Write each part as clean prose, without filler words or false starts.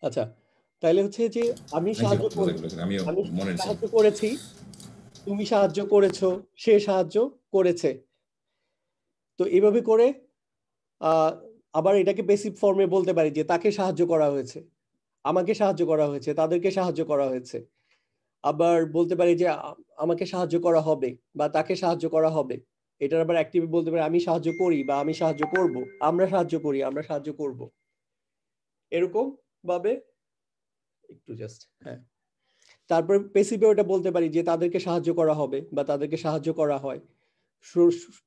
আচ্ছা, তাইলে হচ্ছে যে আমি জি সাহায্য মজা করেছেন, আমিও আমি মনে নিচ্ছি। সাহায্য করেছি, তুমি সাহায্য করেছো, সে সাহায্য করেছে। তো এভাবে করে আহ, আবার এটাকে পেসিভ ফর্মে বলতে পারি যে তাকে সাহায্য করা হয়েছে, আমাকে সাহায্য করা হয়েছে, তাদেরকে সাহায্য করা হয়েছে। আবার বলতে পারি যে আমাকে সাহায্য করা হবে বা তাকে সাহায্য করা হবে। এটার আবার অ্যাক্টিভ বলতে পারি আমি সাহায্য করি বা আমি সাহায্য করব, আমরা সাহায্য করি, আমরা সাহায্য করব, এরকম ভাবে। একটু জাস্ট হ্যাঁ, তারপর পেসিভে ওটা বলতে পারি যে তাদেরকে সাহায্য করা হবে বা তাদেরকে সাহায্য করা হয়।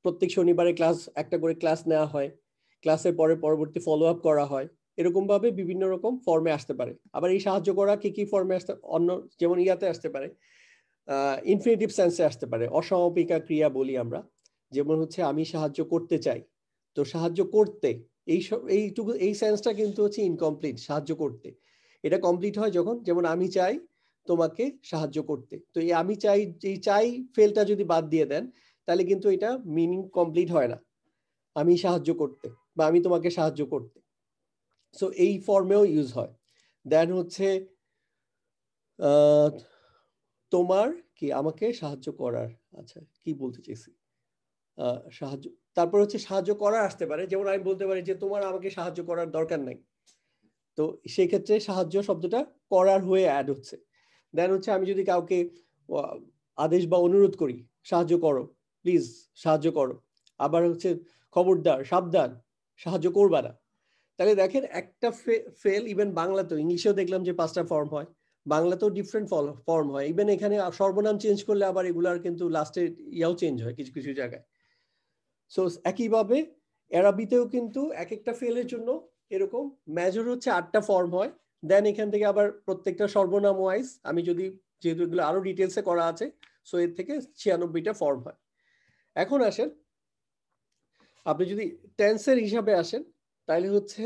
প্রত্যেক শনিবারে একটা করে ক্লাস নেওয়া হয়, ক্লাসের পরে পরবর্তী ফলো আপ করা হয়। এরকম ভাবে বিভিন্ন রকম ফর্মে আসতে পারে। আবার এই সাহায্য করা কি কি ফর্মে আসতে, অন্য যেমন ইয়াতে আসতে পারে, ইনফিনিটিভ সেন্সে আসতে পারে, অসমাপিকা ক্রিয়া বলি আমরা। যেমন হচ্ছে আমি সাহায্য করতে চাই, তো সাহায্য করতে, এইটুকু এই সেন্সটা কিন্তু হচ্ছে ইনকমপ্লিট। সাহায্য করতে এটা কমপ্লিট হয় যখন, যেমন আমি চাই তোমাকে সাহায্য করতে, তো এই আমি চাই, এই চাই ফেলটা যদি বাদ দিয়ে দেন তাহলে কিন্তু এটা মিনিং কমপ্লিট হয় না। আমি সাহায্য করতে বা আমি তোমাকে সাহায্য করতে, সো এই ফর্মেও ইউজ হয়। দেন হচ্ছে আহ তোমার কি আমাকে সাহায্য করার, আচ্ছা কি বলতে চাইছি, সাহায্য, তারপর হচ্ছে সাহায্য করা আসতে পারে। যেমন আমি বলতে পারি যে তোমার আমাকে সাহায্য করার দরকার নাই, তো সেই ক্ষেত্রে সাহায্য শব্দটা করার হয়ে অ্যাড হচ্ছে। দেন হচ্ছে আমি যদি কাউকে আদেশ বা অনুরোধ করি, সাহায্য করো, প্লিজ সাহায্য করো, আবার হচ্ছে খবরদার, সাবধান, সাহায্য করবা না। তাহলে দেখেন একটা ফেল, ইভেন বাংলাতেও, ইংলিশেও দেখলাম যে 5টা ফর্ম হয়, বাংলাতেও ডিফারেন্ট ফর্ম হয়। ইভেন এখানে সর্বনাম চেঞ্জ করলে আবার এগুলার কিন্তু লাস্টে ইয়াও চেঞ্জ হয় কিছু কিছু জায়গায়। সো একইভাবে অ্যারাবিতেও কিন্তু এক একটা ফেলের জন্য এরকম মেজর হচ্ছে 8টা ফর্ম হয়। দেন এখান থেকে আবার প্রত্যেকটা সর্বনাম ওয়াইজ আমি যদি, যেহেতু এগুলো আরো ডিটেলসে করা আছে, সো এর থেকে 96টা ফর্ম হয়। এখন আসেন, আপনি যদি টেন্সের হিসাবে আসেন, তাহলে হচ্ছে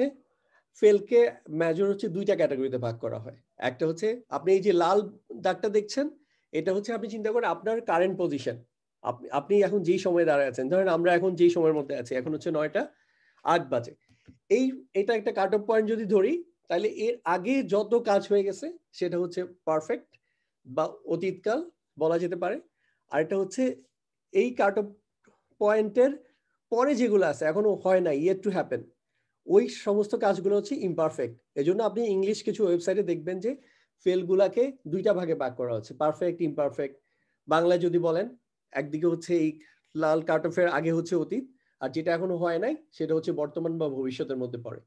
ফেলকে মেজর হচ্ছে 2টা ক্যাটাগরিতে ভাগ করা হয়। একটা হচ্ছে আপনি এই যে লাল দাগটা দেখছেন, এটা হচ্ছে আপনি চিন্তা করেন আপনার কারেন্ট পজিশন, আপনি এখন যেই সময়ে দাঁড়ায় আছেন, ধরেন আমরা এখন যেই সময়ের মধ্যে আছি, এখন হচ্ছে 9টা 8 বাজে। এই এটা একটা কাট অফ পয়েন্ট যদি ধরি, তাহলে এর আগে যত কাজ হয়ে গেছে সেটা হচ্ছে পারফেক্ট বা অতীতকাল বলা যেতে পারে। আর এটা হচ্ছে এই কাট অফ পয়েন্টের পরে যেগুলো আছে এখনো হয় না, ইয়েট টু হ্যাপেন, ওই সমস্ত কাজগুলো হচ্ছে ইমপারফেক্ট। এজন্য আপনি ইংলিশ কিছু ওয়েবসাইটে দেখবেন যে ফেলগুলাকে 2টা ভাগে ভাগ করা হচ্ছে, পারফেক্ট, ইমপারফেক্ট। বাংলায় যদি বলেন, একদিকে হচ্ছে এই লাল কাট অফের আগে হচ্ছে অতীত, আর যেটা এখনো হয় নাই সেটা হচ্ছে বর্তমান বা ভবিষ্যতের মধ্যে পড়ে।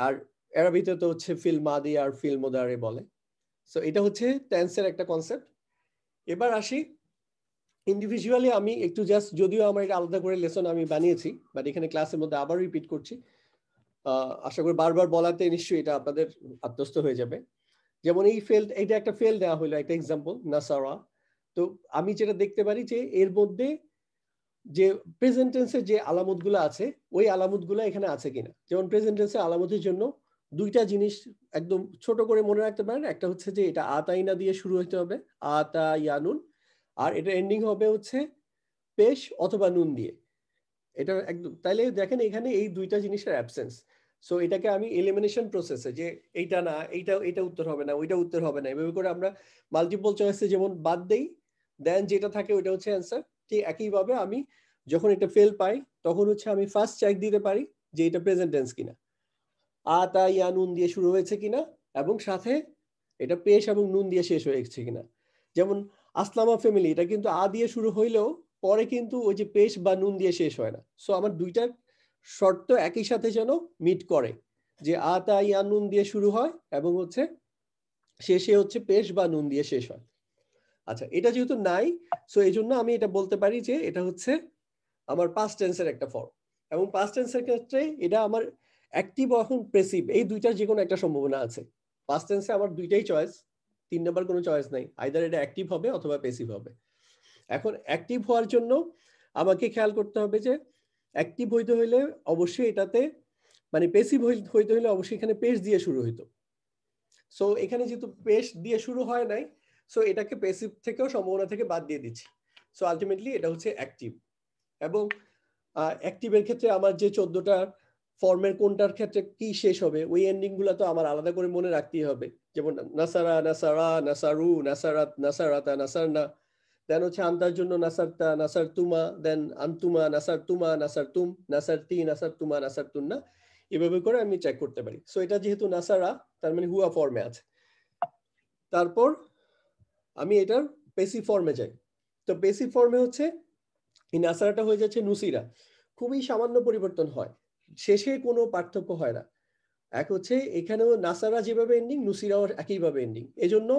আর আরবিতে তো হচ্ছে ফিল মাদি আর ফিল মুদারে বলে। সো এটা হচ্ছে টেন্সের একটা কনসেপ্ট। এবার আসি ইন্ডিভিজুয়ালি, আমি একটু জাস্ট, যদিও আমার এটা আলাদা করে লেসন আমি বানিয়েছি, বাট এখানে ক্লাসের মধ্যে আবার রিপিট করছি। আশা করি বারবার বলাতে নিশ্চয়ই এটা আপনাদের আত্মস্থ হয়ে যাবে। যেমন এই ফেল, এটা একটা ফেল দেওয়া হলো, একটা এক্সাম্পল নাসারা। তো আমি যেটা দেখতে পারি যে এর মধ্যে যে প্রেজেন্ট টেন্সের যে আলামতগুলো আছে, ওই আলামতগুলো এখানে আছে কিনা। যেমন প্রেজেন্ট টেন্সের আলামতের জন্য 2টা জিনিস একদম ছোট করে মনে রাখতে পারেন। একটা হচ্ছে যে এটা আতাইনা দিয়ে শুরু হতে হবে, আতা ইয়ানুন, আর এটা এন্ডিং হবে হচ্ছে পেশ অথবা নুন দিয়ে। এটা একদম, তাইলে দেখেন এখানে এই 2টা জিনিসের অ্যাবসেন্স। সো এটাকে আমি এলিমিনেশন প্রসেসে, যে এইটা না, এটা উত্তর হবে না, ওইটা উত্তর হবে না, এভাবে করে আমরা মাল্টিপল চয়েসে যেমন বাদ দেই, দেন যেটা থাকে ওইটা হচ্ছে অ্যান্সার। ঠিক একইভাবে আমি যখন এটা ফেল পাই, তখন হচ্ছে আমি ফার্স্ট চেক দিতে পারি যে এটা প্রেজেন্ট টেন্স কিনা, আ তা ইয়া নুন দিয়ে শুরু হয়েছে কিনা, এবং সাথে এটা পেশ এবং নুন দিয়ে শেষ হয়েছে কিনা। যেমন আসলামা ফ্যামিলি, এটা কিন্তু আ দিয়ে শুরু হইলেও পরে কিন্তু ওই যে পেশ বা নুন দিয়ে শেষ হয় না। সো আমার 2টার শর্ত একই সাথে যেন মিট করে, যে আ তা ইয়া নুন দিয়ে শুরু হয় এবং হচ্ছে শেষে হচ্ছে পেশ বা নুন দিয়ে শেষ হয়। আচ্ছা, এটা যেহেতু নাই, সো এই জন্য আমি এটা বলতে পারি যে এটা হচ্ছে আমার পাস্ট টেন্সের একটা ফর্ম। এবং পাস্ট টেন্সের ক্ষেত্রে এটা আমার অ্যাক্টিভ এখন প্যাসিভ, এই 2টার যে কোনো একটা সম্ভাবনা আছে। পাস্ট টেন্সে আমার 2টাই চয়েস, 3 নাম্বার কোনো চয়েস নাই, আইদার এটা অ্যাক্টিভ হবে অথবা প্যাসিভ হবে। এখন অ্যাক্টিভ হওয়ার জন্য আমাকে খেয়াল করতে হবে যে অ্যাক্টিভ হইতে হইলে অবশ্যই এটাতে, মানে প্যাসিভ হইতে হইলে অবশ্যই এখানে পেশ দিয়ে শুরু হইতো। সো এখানে যেহেতু পেশ দিয়ে শুরু হয় নাই, সো এটাকে প্যাসিভ থেকেও সম্ভাবনা থেকে বাদ দিয়ে দিচ্ছি। সো আলটিমেটলি এটা হচ্ছে অ্যাক্টিভ। এবং অ্যাক্টিভের ক্ষেত্রে আমার যে 14টা ফর্মের কোনটার ক্ষেত্রে কি শেষ হবে ওই এন্ডিং গুলো তো আমার আলাদা করে মনে রাখতেই হবে, যেমন নাসারা, নাসারা, নাসারু, নাসারাত, নাসারাতা, নাসারনা। দেন হচ্ছে আন্তার জন্য নাসারতা, নাসার তুমা, দেন আন্তুমা, নাসার তুমা, নাসার তুম, নাসার তি, নাসার তুমা, নাসার তুন্না। এভাবে করে আমি চেক করতে পারি। সো এটা যেহেতু নাসারা, তার মানে হুয়া ফর্মে আছে। তারপর আমি এটার পেসিভ ফর্মে যাই। তো পেসিভ ফর্মে হচ্ছে এই নাসারাটা হয়ে যাচ্ছে নুসিরা। খুবই সামান্য পরিবর্তন হয়, শেষে কোনো পার্থক্য হয় না। এক হচ্ছে এখানেও নাসারা যেভাবে এন্ডিং, নুসিরাও একইভাবে এন্ডিং। এজন্য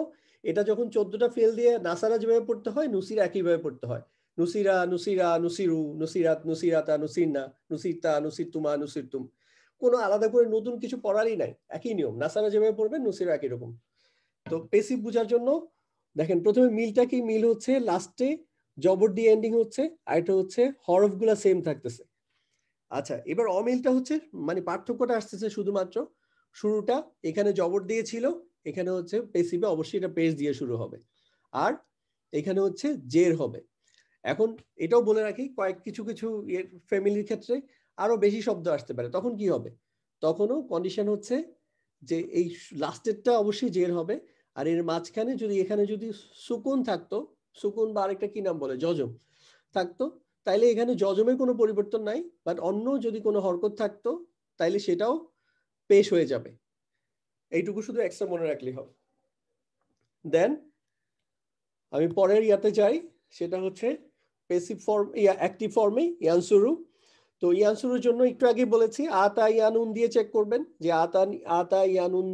এটা যখন 14টা ফেল দিয়ে নাসারা যেভাবে পড়তে হয়, নুসিরা একইভাবে পড়তে হয়। নুসিরা, নুসিরা, নুসিরু, নুসিরাত, নুসিরাতা, নুসিরনা, নুসিরতা, নুসিরতুমা, নুসিরতুম। কোনো আলাদা করে নতুন কিছু পড়ারই নাই, একই নিয়ম। নাসারা যেভাবে পড়বেন নুসিরা একই রকম। তো পেসিভ বোঝার জন্য দেখেন প্রথমে মিলটা কি, মিল হচ্ছে লাস্টে জবর দিয়ে এন্ডিং হচ্ছে, আর এটা হচ্ছে হরফ গুলা সেম থাকতেছে। আচ্ছা, এবার অমিলটা হচ্ছে মানে পার্থক্যটা আসতেছে শুধুমাত্র শুরুটা এখানে জবর দিয়ে ছিল, এখানে হচ্ছে পেসিভে অবশ্যই এটা পেশ দিয়ে শুরু হবে, আর এখানে হচ্ছে জের হবে। এখন এটাও বলে রাখি, কিছু কিছু ফ্যামিলির ক্ষেত্রে আরো বেশি শব্দ আসতে পারে, তখন কি হবে? তখনও কন্ডিশন হচ্ছে যে এই লাস্টেরটা অবশ্যই জের হবে, আর এর মাঝখানে যদি এখানে যদি সুকুন থাকতো, সুকুন বা আরেকটা কি নাম বলে, যজম থাকতো, তাইলে এখানে যজমের কোনো পরিবর্তন নাই, বাট অন্য যদি কোনো হরকত থাকতো তাইলে সেটাও পেশ হয়ে যাবে। এইটুকু শুধু এক্সট্রা মনে রাখলেই হবে। দেন আমি পরের ইয়াতে যাই, সেটা হচ্ছে পেসিভ ফর্ম, অ্যাক্টিভ ফর্মে ইয়ানসুরু। তো ইয়ানসুরুর জন্য একটু আগে বলেছি আতা ইয়ানুন দিয়ে চেক করবেন যে আতা ইয়ানুন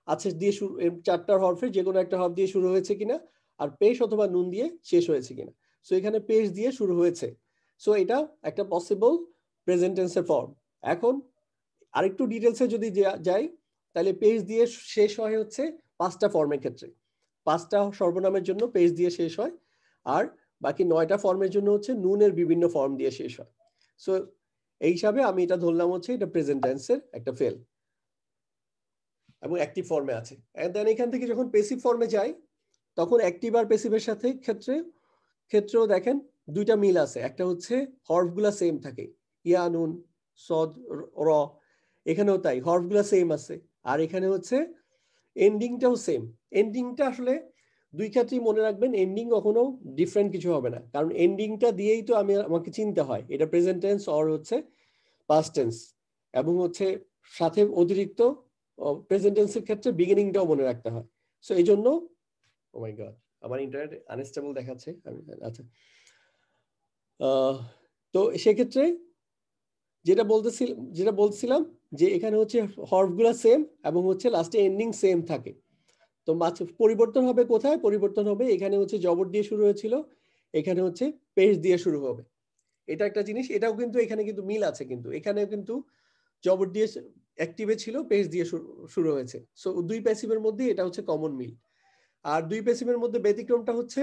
আছে দিয়ে শুরু, চারটার হরফে যে কোনো একটা হরফ দিয়ে শুরু হয়েছে কিনা, আর পেশ অথবা নুন দিয়ে শেষ হয়েছে কিনা। সো এখানে পেশ দিয়ে শুরু হয়েছে, সো এটা একটা পসিবল প্রেজেন্ট টেন্সের ফর্ম। এখন আরেকটু ডিটেলসে যদি যাই, তাহলে পেজ দিয়ে শেষ হয় হচ্ছে 5টা ফর্মের ক্ষেত্রে। 5টা সর্বনামের জন্য পেজ দিয়ে শেষ হয়, আর বাকি 9টা ফর্মের জন্য হচ্ছে নুনের বিভিন্ন ফর্ম দিয়ে শেষ হয়। সো এই হিসাবে আমি এটা ধরলাম হচ্ছে এটা প্রেজেন্ট টেন্সের একটা ফেল এবং অ্যাক্টিভ ফর্মে আছে। দেন এখান থেকে যখন পেসিভ ফর্মে যাই, তখন অ্যাক্টিভ আর পেসিভের সাথে ক্ষেত্রেও দেখেন দুইটা মিল আছে। একটা হচ্ছে হরফগুলা সেম থাকে, ইয়া, নুন, সদ, র, এখানেও তাই হরফগুলা সেম আছে, আর এখানে হচ্ছে এন্ডিংটাও সেম। এন্ডিংটা আসলে দুই ক্ষেত্রেই মনে রাখবেন, এন্ডিং কখনো ডিফারেন্ট কিছু হবে না, কারণ এন্ডিংটা দিয়েই তো আমাকে চিনতে হয় এটা প্রেজেন্ট টেন্স অর হচ্ছে পাস্ট টেন্স, এবং হচ্ছে সাথে অতিরিক্ত প্রেজেন্ট টেন্সের ক্ষেত্রে বিগিনিংটাও মনে রাখতে হয়। সো এই জন্য, ও মাই গড, আমার ইন্টারনেট আনস্টেবল দেখাচ্ছে। আচ্ছা, তো সেক্ষেত্রে যেটা বলছিলাম যে এখানে হচ্ছে হরফগুলা সেম এবং হচ্ছে লাস্টে এন্ডিং সেম থাকে। তো পরিবর্তন হবে কোথায়? পরিবর্তন হবে এখানে হচ্ছে জবর দিয়ে শুরু হয়েছিল, এখানে হচ্ছে পেশ দিয়ে শুরু হবে। এটা একটা জিনিস, এটাও কিন্তু এখানে কিন্তু মিল আছে, কিন্তু এখানে কিন্তু জবর দিয়ে অ্যাক্টিভে ছিল, পেশ দিয়ে শুরু হয়েছে। সো দুই প্যাসিভের মধ্যে এটা হচ্ছে কমন মিল। আর দুই প্যাসিভের মধ্যে ব্যতিক্রমটা হচ্ছে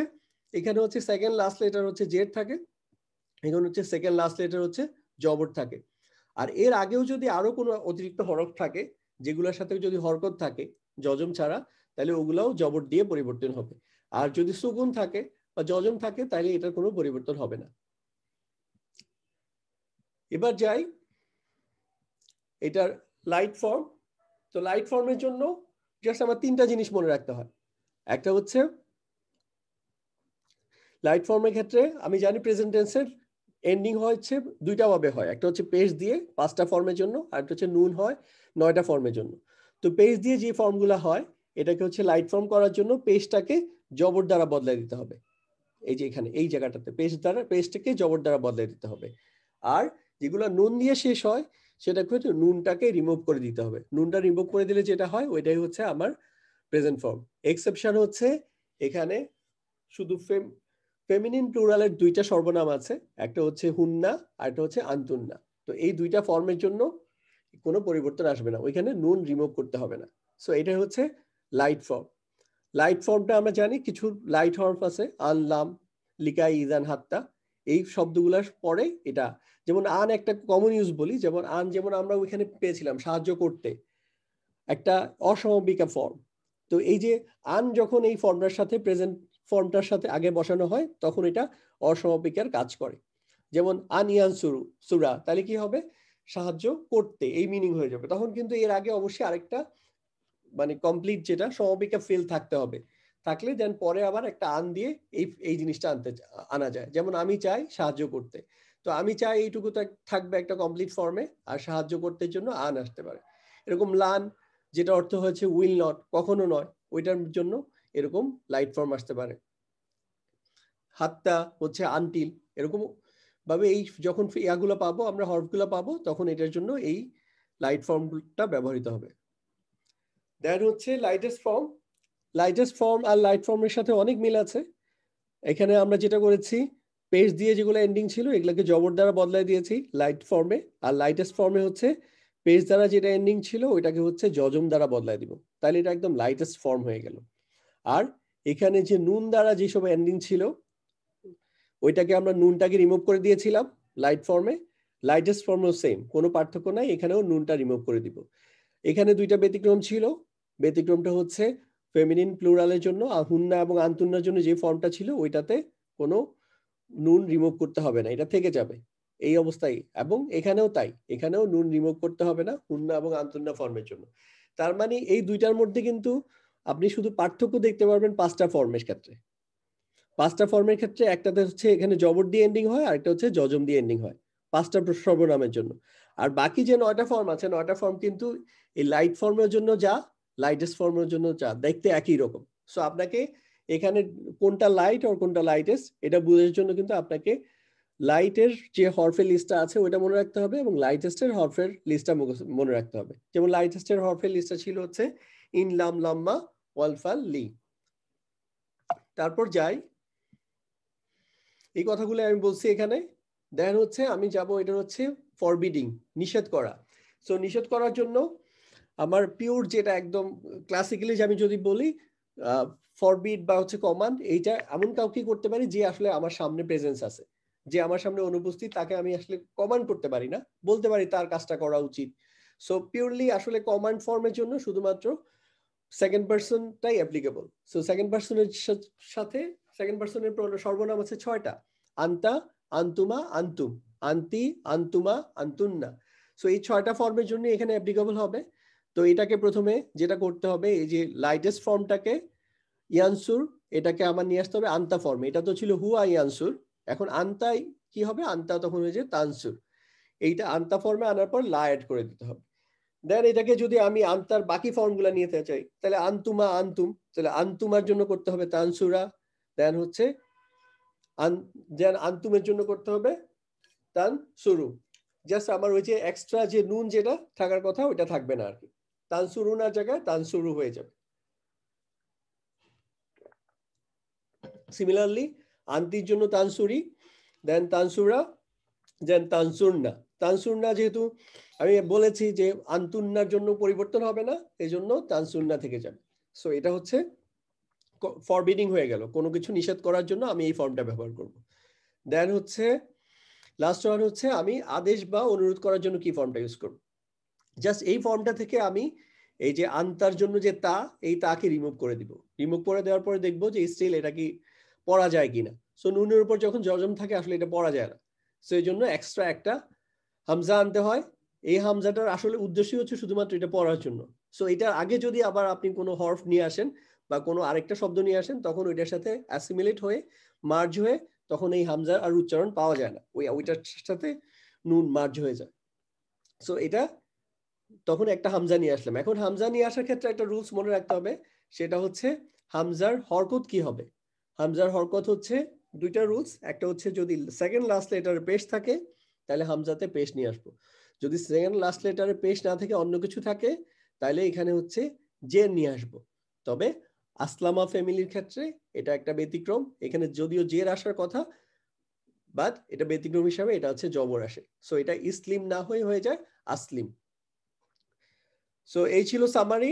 এখানে হচ্ছে সেকেন্ড লাস্ট লেটার হচ্ছে জেড থাকে, এখানে হচ্ছে সেকেন্ড লাস্ট লেটার হচ্ছে জবর থাকে। আর এর আগেও যদি আরো কোনো অতিরিক্ত হরফ থাকে, যেগুলোর সাথে যদি হরকত থাকে যজম ছাড়া, তাহলে ওগুলাও জবর দিয়ে পরিবর্তন হবে। আর যদি সুকুন থাকে বা যজম থাকে, তাহলে এটার কোনো পরিবর্তন হবে না। এবার যাই এটার লাইট ফর্ম। তো লাইট ফর্মের জন্য জাস্ট আমার 3টা জিনিস মনে রাখতে হয়। একটা হচ্ছে লাইট ফর্মের ক্ষেত্রে আমি জানি প্রেজেন্ট টেন্সের এন্ডিং হচ্ছে দুইটা ভাবে হয়, একটা হচ্ছে পেজ দিয়ে 5টা ফর্মের জন্য, আর একটা হচ্ছে নুন হয় 9টা ফর্মের জন্য। তো পেজ দিয়ে যে ফর্মগুলো হয়, এটাকে হচ্ছে লাইট ফর্ম করার জন্য পেজটাকে জবর দ্বারা বদলাই দিতে হবে। এই যে এখানে এই জায়গাটাতে পেজটাকে জবর দ্বারা বদলাই দিতে হবে। আর যেগুলো নুন দিয়ে শেষ হয়, সেটাকে হচ্ছে নুনটাকে রিমুভ করে দিতে হবে। নুনটা রিমুভ করে দিলে যেটা হয় ওইটাই হচ্ছে আমার প্রেজেন্ট ফর্ম। এক্সেপশন হচ্ছে এখানে শুধু ফেমিনিন প্লুরালের 2টা সর্বনাম আছে, একটা হচ্ছে হুন্না আর একটা হচ্ছে আন্তুন্না। তো এই 2টা ফর্মের জন্য কোনো পরিবর্তন আসবে না, ওইখানে নুন রিমুভ করতে হবে না। সো এটা হচ্ছে লাইট ফর্ম। লাইট ফর্মটা আমরা জানি কিছু লাইট হরফ আছে, আনলাম, লিকাই, ইজান, হাত্তা, এই শব্দগুলোর পরে এটা, যেমন আন একটা কমন ইউজ বলি, যেমন আন, যেমন আমরা ওইখানে পেয়েছিলাম সাহায্য করতে, একটা অসমাপিকা ফর্ম। তো এই যে আন যখন এই ফর্মটার সাথে প্রেজেন্ট ফর্মটার সাথে আগে বসানো হয়, তখন এটা অসমাপিকার কাজ করে। যেমন আন ইয়ান সুরা, তাহলে কি হবে? সাহায্য করতে, এই মিনিং হয়ে যাবে। তখন কিন্তু এর আগে অবশ্যই আরেকটা মানে কমপ্লিট যেটা সমাপিকা ফেল থাকতে হবে, থাকলে দেন পরে আবার একটা আন দিয়ে এই জিনিসটা আনা যায়। যেমন আমি চাই সাহায্য করতে, তো আমি চাই এইটুকু থাকবে একটা কমপ্লিট ফর্মে, আর সাহায্য করতে জন্য আন আসতে পারে। এরকম লান যেটা অর্থ হচ্ছে উইল নট, কখনো নয়, ওইটার জন্য এরকম লাইট ফর্ম আসতে পারে। হাত্তা হচ্ছে আনটিল, এরকম ভাবে এই যখন ইয়াগুলো পাবো আমরা, হরফগুলো পাবো, তখন এটার জন্য এই লাইট ফর্মটা ব্যবহৃত হবে। দেন হচ্ছে লাইটেস্ট ফর্ম। লাইটেস্ট ফর্ম আর লাইট ফর্মের সাথে অনেক মিল আছে। এখানে আমরা যেটা করেছি, পেশ দিয়ে যেগুলো এন্ডিং ছিল এগুলোকে জবর দ্বারা বদলাই দিয়েছি লাইট ফর্মে, আর লাইটেস্ট ফর্মে হচ্ছে পেশ দ্বারা যেটা এন্ডিং ছিল ওইটাকে হচ্ছে জজম দ্বারা বদলাই দিব, তাহলে এটা একদম লাইটেস্ট ফর্ম হয়ে গেল। আর এখানে যে নুন দ্বারা যেসব এন্ডিং ছিল ওইটাকে আমরা নুনটাকে রিমুভ করে দিয়েছিলাম লাইট ফর্মে, লাইটেস্ট ফর্মেও সেম, কোনো পার্থক্য নাই, এখানেও নুনটা রিমুভ করে দিব। এখানে দুইটা ব্যতিক্রম ছিল, ব্যতিক্রমটা হচ্ছে ফেমিনিন প্লুরালের জন্য হুন্না এবং আন্তুন্নার জন্য যে ফর্মটা ছিল ওইটাতে কোনো নুন রিমুভ করতে হবে না, এটা থেকে যাবে এই অবস্থায়। এবং এখানেও তাই, এখানেও নুন রিমুভ করতে হবে না হুন্না এবং আন্তুন্না ফর্মের জন্য। তার মানে এই দুইটার মধ্যে কিন্তু আপনি শুধু পার্থক্য দেখতে পারবেন পাঁচটা ফর্মের ক্ষেত্রে। পাঁচটা ফর্মের ক্ষেত্রে একটাতে হচ্ছে এখানে জবর দিয়ে এন্ডিং হয়, আর একটা হচ্ছে জজম দিয়ে এন্ডিং হয় পাঁচটা সর্বনামের জন্য। আর বাকি যে 9টা ফর্ম আছে, 9টা ফর্ম কিন্তু এই লাইট ফর্মের জন্য যা, লাইটেস্ট ফর্মের জন্য যা, দেখতে একই রকম। সো আপনাকে এখানে কোনটা লাইট আর কোনটা লাইটেস্ট এটা বোঝার জন্য কিন্তু আপনাকে লাইটের যে হরফের লিস্টটা আছে ওইটা মনে রাখতে হবে, এবং লাইটেস্টের হরফের লিস্টটা মনে রাখতে হবে। যেমন লাইটেস্টের হরফের লিস্টটা ছিল হচ্ছে ইন, লাম, লাম্মা, ওয়াল, ফাল, লি। তারপর যাই, এই কথাগুলো আমি বলছি এখানে। দেন হচ্ছে আমি যাব, এটা হচ্ছে ফরবিডিং, নিষেধ করা। সো নিষেধ করার জন্য আমার পিওর যেটা একদম ক্লাসিক্যালি আমি যদি বলি ফরবিড বা হচ্ছে কমান্ড, এইটা এমন কাউকে করতে পারি যে আসলে আমার সামনে প্রেজেন্স আছে, যে আমার সামনে অনুপস্থিত, তাকে আমি আসলে কমান্ড করতে পারি না, বলতে পারি তার কাজটা করা উচিত। সো পিওরলি আসলে কমান্ড ফর্মের জন্য শুধুমাত্র সেকেন্ড পার্সনটাই অ্যাপ্লিকেবল। সো সেকেন্ড পার্সনের সাথে সেকেন্ড পার্সনের সর্বনাম আছে 6টা, আন্তা, আন্তুমা, আন্তুম, আন্তি, আন্তুমা, আন্তুন্না। সো এই 6টা ফর্মের জন্য এখানে অ্যাপ্লিকেবল হবে। তো এটাকে প্রথমে যেটা করতে হবে, এই যে লাইটেস্ট ফর্মটাকে ইয়ানসুর, এটাকে আমার নিয়ে আসতে হবে আন্তা ফর্মে। এটা তো ছিল হুয়া ইয়ানসুর, এখন আন্তাই কি হবে, আন্তা তখন হয়ে যায় তানসুর। এইটা আন্তা ফর্মে আনার পর লা অ্যাড করে দিতে হবে। দেন এটাকে যদি আমি আন্তার বাকি ফর্মগুলো নিতে চাই, তাহলে আন্তুমা, আন্তুম, তাহলে আন্তুমার জন্য করতে হবে তানসুরা। দেন হচ্ছে দেন আন্তুমের জন্য করতে হবে তানসুরু। জাস্ট আমার ওই যে এক্সট্রা যে নুন যেটা থাকার কথা ওইটা থাকবে না আর কি, তানসুরুনার জায়গায় তানসুরু হয়ে যাবে। সিমিলারলি আন্তির জন্য তানসুরি, দেন তানসুরা, দেন তানসুরনা। তানসুরনা যেহেতু আমি বলেছি যে আন্তুন্নার জন্য পরিবর্তন হবে না, এই জন্য তানসুরনা থেকে যাবে। সো এটা হচ্ছে ফরবিডিং হয়ে গেল, কোনো কিছু নিষেধ করার জন্য আমি এই ফর্মটা ব্যবহার করব। দেন হচ্ছে লাস্ট ওয়ান হচ্ছে আমি আদেশ বা অনুরোধ করার জন্য কি ফর্মটা ইউজ করব। জাস্ট এই ফর্মটা থেকে আমি এই যে আন্তার জন্য যে তা, এই তাকে রিমুভ করে দিব। রিমুভ করে দেওয়ার পরে দেখবো যে স্টিল এটা কি পড়া যায় কিনা। সো নুনের উপর যখন জজম থাকে আসলে এটা পড়া যায় না, সো এই জন্য এক্সট্রা একটা হামজা আনতে হয়। এই হামজাটার আসলে উদ্দেশ্যই হচ্ছে শুধুমাত্র এটা পড়ার জন্য। সো এটার আগে যদি আবার আপনি কোনো হরফ নিয়ে আসেন বা কোনো আরেকটা শব্দ নিয়ে আসেন, তখন ওইটার সাথে অ্যাসিমিলেট হয়ে, মার্জ হয়ে, তখন এই হামজার আর উচ্চারণ পাওয়া যায় না, ওইটার সাথে নুন মার্জ হয়ে যায়। সো এটা তখন একটা হামজা নিয়ে আসলাম। এখন হামজা নিয়ে আসার ক্ষেত্রে একটা রুলস মনে রাখতে হবে, সেটা হচ্ছে হামজার হরকত কি হবে। হামজার হরকত হচ্ছে দুইটা রুলস, একটা হচ্ছে যদি সেকেন্ড লাস্ট লেটারে পেশ থাকে তাহলে হামজাতে পেশ নিয়ে আসবো, যদি সেকেন্ড লাস্ট লেটারে পেশ না থেকে অন্য কিছু থাকে তাহলে এখানে হচ্ছে জের নিয়ে আসবো। তবে আসলামা ফ্যামিলির ক্ষেত্রে এটা একটা ব্যতিক্রম, এখানে যদিও জের আসার কথা বাট এটা ব্যতিক্রম হিসাবে এটা হচ্ছে জবর আসে। সো এটা ইসলিম না হয়ে যায় আসলিম। সো এই ছিল সামারি।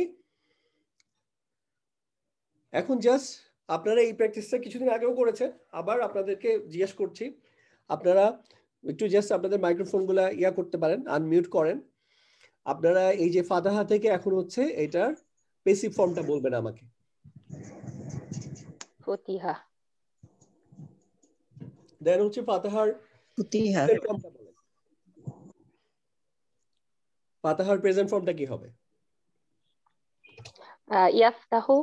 এখন জাস্ট আপনারা এই প্র্যাকটিসটা কিছুদিন আগেও করেছেন, আবার আপনাদেরকে জিজ্ঞেস করছি, আপনারা একটু জাস্ট আপনাদের মাইক্রোফোনগুলা করতে পারেন, আনমিউট করেন। আপনারা এই যে ফাতাহা থেকে এখন হচ্ছে এটার পেসিভ ফর্মটা বলবেন আমাকে। ফতিহা। দেন হচ্ছে ফাতাহার ফুতিহা। ফর্মটা বলেন। ফাতাহার প্রেজেন্ট ফর্মটা কি হবে? ইয়াফতাহু।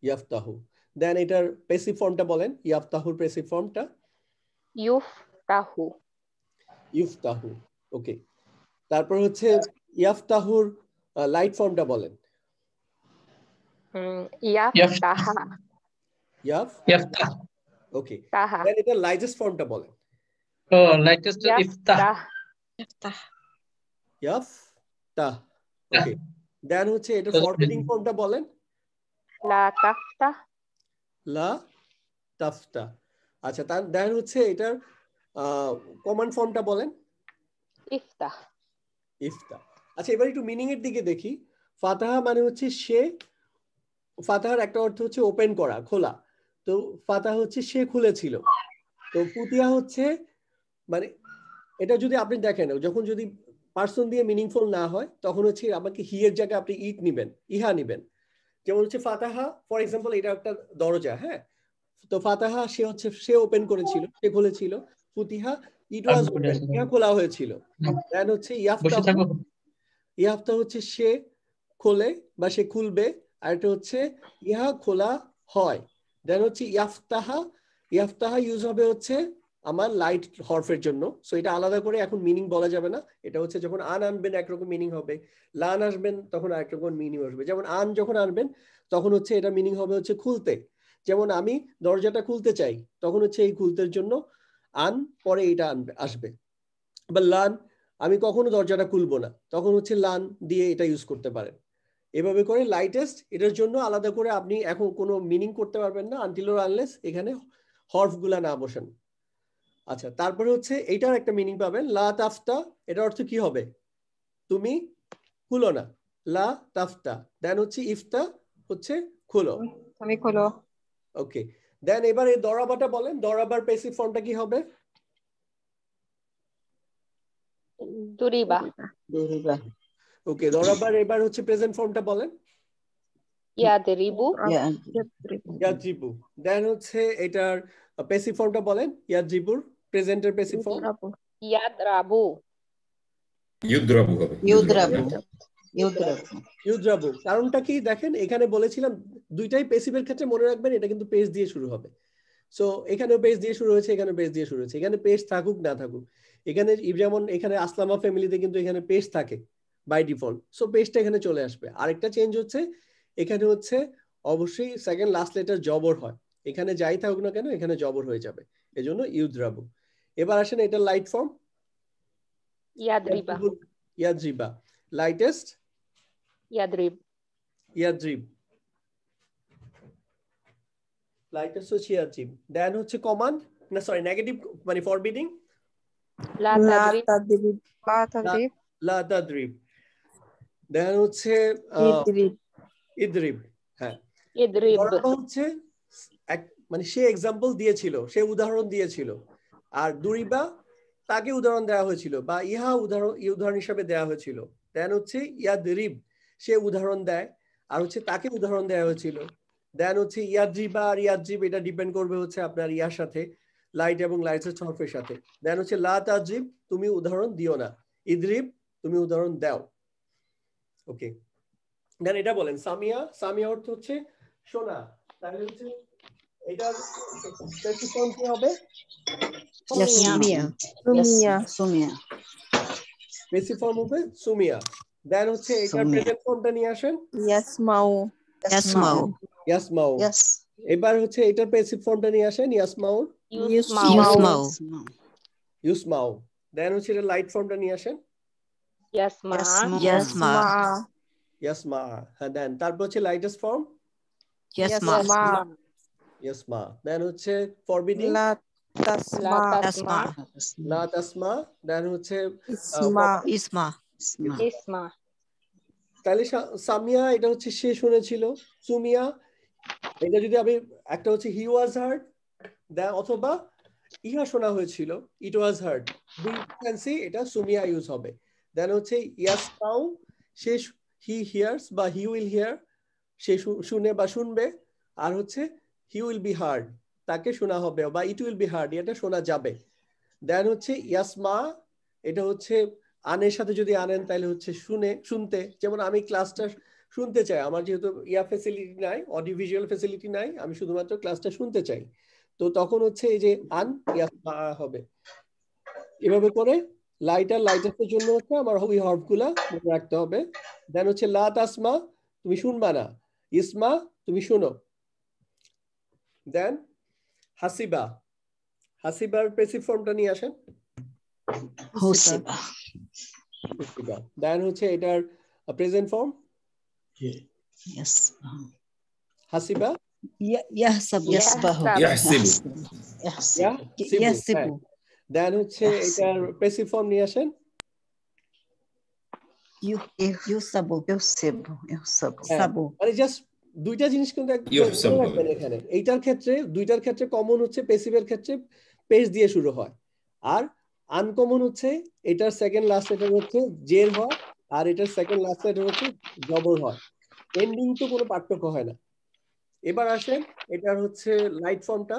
ইয়াফতাহু। দেন এটার প্যাসিভ ফর্মটা বলেন, ইয়াফতাহুর প্যাসিভ ফর্মটা? ইউফতাহু। ইউফতাহু। ওকে, তারপর হচ্ছে ইয়াফতাহুর লাইট ফর্মটা বলেন। ইয়াফতাহা। ইয়াফতাহ। ওকে, তাহা। দেন এটা লাইটেস্ট ফর্মটা বলেন। লাইটেস্ট ইফতাহ। ইয়াফতাহ। ওকে, দেন হচ্ছে এটা ফরবিডিং ফর্মটা বলেন। লা তাফতাহ। লা তাফতাহ। আচ্ছা, তার দেন হচ্ছে এটার কমান্ড ফর্মটা বলেন। ইফতাহ। ইফতাহ। আচ্ছা, এবার একটু মিনিং এর দিকে দেখি। ফাতাহা মানে হচ্ছে সে, ফাতাহার একটা অর্থ হচ্ছে ওপেন করা, খোলা। তো ফাতাহা হচ্ছে সে খুলেছিল। তো ফুতিয়া হচ্ছে মানে এটা যদি আপনি দেখেন, যখন যদি পার্সন দিয়ে মিনিংফুল না হয় তখন হচ্ছে আমাকে হি এর জায়গায় আপনি ইট নিবেন, ইহা নিবেন। যেমন হচ্ছে ফাতাহা ফর এক্সাম্পল এটা একটা দরজা, হ্যাঁ, তো ফাতাহা সে হচ্ছে সে ওপেন করেছিল, সে খুলেছিল। ফুতিহা ইট ওয়াজ ওপেন, ইহা খোলা হয়েছিল। দেন হচ্ছে ইয়াফতাহু, ইয়াফতাহু হচ্ছে সে খোলে বা সে খুলবে, আর এটা হচ্ছে ইহা খোলা হয়। দেন হচ্ছে ইয়াফতাহা, ইয়াফতাহা ইউজ হবে হচ্ছে আমার লাইট হরফের জন্য। সো এটা আলাদা করে এখন মিনিং বলা যাবে না। এটা হচ্ছে যখন আন আনবেন একরকম মিনিং হবে, লান আসবেন তখন আরেক রকম মিনিং আসবে। যেমন আন যখন আনবেন তখন হচ্ছে এটা মিনিং হবে হচ্ছে খুলতে। যেমন আমি দরজাটা খুলতে চাই, তখন হচ্ছে এই খুলতের জন্য আন পরে এটা আসবে। বা লান, আমি কখনো দরজাটা খুলবো না, তখন হচ্ছে লান দিয়ে এটা ইউজ করতে পারেন। এভাবে করে লাইটেস্ট এটার জন্য আলাদা করে আপনি এখন কোনো মিনিং করতে পারবেন না আনটিল অর আনলেস এখানে হরফ গুলা না বসেন। আচ্ছা, তারপরে হচ্ছে এইটার একটা মিনিং পাবেন, লা তাফতা। এটার অর্থ কি হবে? তুমি খুলো না, লা তাফতা। দেন হচ্ছে ইফতা হচ্ছে খুলো, তুমি খোলো। ওকে, দেন এবার এই দরাবাটা বলেন, দরাবার প্যাসিভ ফর্মটা কি হবে? দুরিবা। দুরিবা। ওকে, দরাবার এবার হচ্ছে প্রেজেন্ট ফর্মটা বলেন। ইয়াদরিবু। ইয়াজিবু। দেন হচ্ছে এটার প্যাসিভ ফর্মটা বলেন, ইয়াজিবুর প্রেজেন্টের প্যাসিভ ফর্ম। ইয়াদরাবু। ইউদ্রাবু হবে। ইউদ্রাবু। ইউদ্রাবু। ইউদ্রাবু। কারণটা কি দেখেন, এখানে বলেছিলাম দুইটাই প্যাসিভের ক্ষেত্রে মনে রাখবেন এটা কিন্তু পেজ দিয়ে শুরু হবে। সো এখানেও পেজ দিয়ে শুরু হয়েছে, এখানেও পেজ দিয়ে শুরু হয়েছে। এখানে পেজ থাকুক না থাকুক, এখানে যেমন এখানে আসলামা ফ্যামিলিতে কিন্তু এখানে পেজ থাকে বাই ডিফল্ট, সো পেজটা এখানে চলে আসবে। আরেকটা চেঞ্জ হচ্ছে এখানে হচ্ছে অবশ্যই সেকেন্ড লাস্ট লেটার জবর হয়, এখানে যাই থাকুক না কেন এখানে জবর হয়ে যাবে, এজন্য ইউদ্রাবু। এবার আসেন এটা লাইট ফর্ম। ইয়াদরিবা। ইয়াদরিবা। লাইটেস্ট ইয়াদরিব। ইয়াদরিব। লাইটেস্ট হচ্ছে ইয়াদরিব। দেন হচ্ছে কমান্ড না সরি নেগেটিভ মানে ফরবিডিং, লা তাদরিব। লা তাদরিব। লা তাদরিব। দেন হচ্ছে ইদরিব। ইদরিব। হ্যাঁ, ইদরিব। দরাবা হচ্ছে মানে সে এক্সাম্পল দিয়েছিল, সে উদাহরণ দিয়েছিল। আর দুরিবা তাকে উদাহরণ দেওয়া হয়েছিল বা ইহা উদাহরণ হিসাবে দেওয়া হয়েছিল। দেন হচ্ছে ইয়াদরিব, সে উদাহরণ দেয় আর হচ্ছে তাকে উদাহরণ দেওয়া হয়েছিল। দেন হচ্ছে ইয়াদরিবা আর ইয়াদরিব এটা ডিপেন্ড করবে হচ্ছে আপনার ইয়ার সাথে, লাইট এবং লাইটের হরফের সাথে। দেন হচ্ছে লা তাদরিব, তুমি উদাহরণ দিও না। ইদরিব, তুমি উদাহরণ দাও। ওকে, দেন এটা বলেন সামিয়া। সামিয়া অর্থ হচ্ছে শোনা। তাহলে হচ্ছে এটার প্যাসিভ ফর্ম কি হবে? সুমিয়া। সুমিয়া। সুমিয়া। প্যাসিভ ফর্ম হবে সুমিয়া। দেন হচ্ছে এটার প্রেজেন্ট ফর্মটা নিয়ে আসেন। ইয়াসমাউ। ইয়াসমাউ। ইয়াসমাউ। এবার হচ্ছে এটার প্যাসিভ ফর্মটা নিয়ে আসেন। ইয়াসমাউ। ইউসমাউ। ইউসমাউ। দেন হচ্ছে এটা লাইট ফর্মটা নিয়ে আসেন। ইয়াসমা। ইয়াসমা। ইয়াসমা। হ্যাঁ, দেন তারপর হচ্ছে লাইটেস্ট ফর্ম ইয়াসমা। ইয়াসমা। দেন হচ্ছে ফরবিডিং লা তাসমা। তাসমা। লা তাসমা। দেন হচ্ছে ইসমা। ইসমা। ইসমা। তাহলে সামিয়া এটা হচ্ছে সে শুনেছিল। সুমিয়া এটা যদি আমি একটা হচ্ছে হি ওয়াজ হার্ড, অথবা ইহা শোনা হয়েছিল, ইট ওয়াজ হার্ড। দুই ফ্যান্সি এটা সুমিয়া ইউজ হবে। দেন হচ্ছে ইয়াসমাউ, সে হি হিয়ার্স বা হি উইল হিয়ার, সে শুনে বা শুনবে। আর হচ্ছে হি উইল বি হার্ড, তাকে শোনা হবে, বা ইট উইল বি হার্ড, এটা শোনা যাবে। দেন হচ্ছে ইয়াসমা, এটা হচ্ছে আনের সাথে যদি আনেন তাহলে হচ্ছে শুনতে, যেমন আমি ক্লাসটা শুনতে চাই, আমার যেহেতু ফ্যাসিলিটি নাই, অডিও ভিজুয়াল ফ্যাসিলিটি নাই, আমি শুধুমাত্র ক্লাসটা শুনতে চাই, তো তখন হচ্ছে এই যে আন হবে। এভাবে করে লাইটারের জন্য হচ্ছে আমার ওই হরফগুলা মনে রাখতে হবে। দেন হচ্ছে লা তাসমা, তুমি শুনবা না, ইসমা, তুমি শুনো। দেন হাসিবা, হাসিবার প্যাসিভ ফর্মটা নিয়ে আসেন। হুসিবা হাসিবা। দেন হচ্ছে এটার প্রেজেন্ট ফর্ম হাসিবা ইয়াহসাবু ইয়াহসাবু ইয়াহসিবু ইয়াহসিবু দেন হচ্ছে এটার প্যাসিভ ফর্ম নিয়ে আসেন। ইউসাবু সাবু মানে জাস্ট দুইটা জিনিস কিন্তু ইউহসাবু হবে। রাখবেন এখানে। এইটার ক্ষেত্রে দুইটার ক্ষেত্রে কমন হচ্ছে প্যাসিভের ক্ষেত্রে পেশ দিয়ে শুরু হয়, আর আনকমন হচ্ছে এটার সেকেন্ড লাস্ট লেটার হচ্ছে জের হয়, আর এটার সেকেন্ড লাস্ট লেটার হচ্ছে জবর হয়। এন্ডিং তো কোনো পার্থক্য হয় না। এবার আসেন এটার হচ্ছে লাইট ফর্মটা,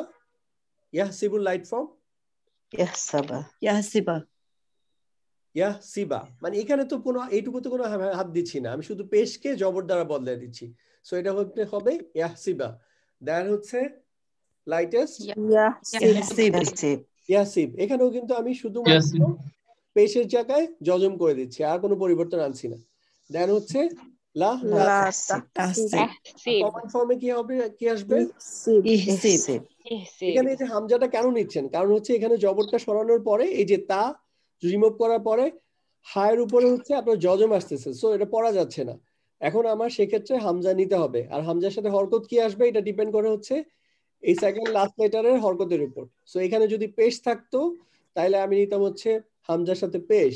ইয়াহসিবুল লাইট ফর্ম ইয়াহসিবা ইয়াহসিবা। মানে এখানে তো কোনো এইটুকুতে কোনো হাত দিচ্ছি না, আমি শুধু পেশকে জবর দ্বারা বদলে দিচ্ছি। সো এটা হবে ইয়াহসিবা। দেন হচ্ছে লাইটেস্ট ইয়াহসিব। এখানেও কিন্তু আমি শুধুমাত্র পেশের জায়গায় জজম করে দিচ্ছি, আর কোনো পরিবর্তন আনছি না। দেন হচ্ছে লা তাহসিব কমন ফর্মে কি হবে, কি আসবে? ইহসিব এখানে এই যে হামজাটা কেন নিচ্ছেন, কারণ হচ্ছে এখানে জবরটা সরানোর পরে এই যে তা রিমুভ করার পরে হায়ের উপরে হচ্ছে আপনার জজম আসতেছে, সো এটা পড়া যাচ্ছে না। এখন আমার সেক্ষেত্রে হামজা নিতে হবে, আর হামজার সাথে হরকত কি আসবে এটা ডিপেন্ড করে হচ্ছে এই সেকেন্ড লাস্ট লেটারের হরকতের উপর। সো এখানে যদি পেশ থাকতো তাহলে আমি নিতাম হচ্ছে হামজার সাথে পেশ,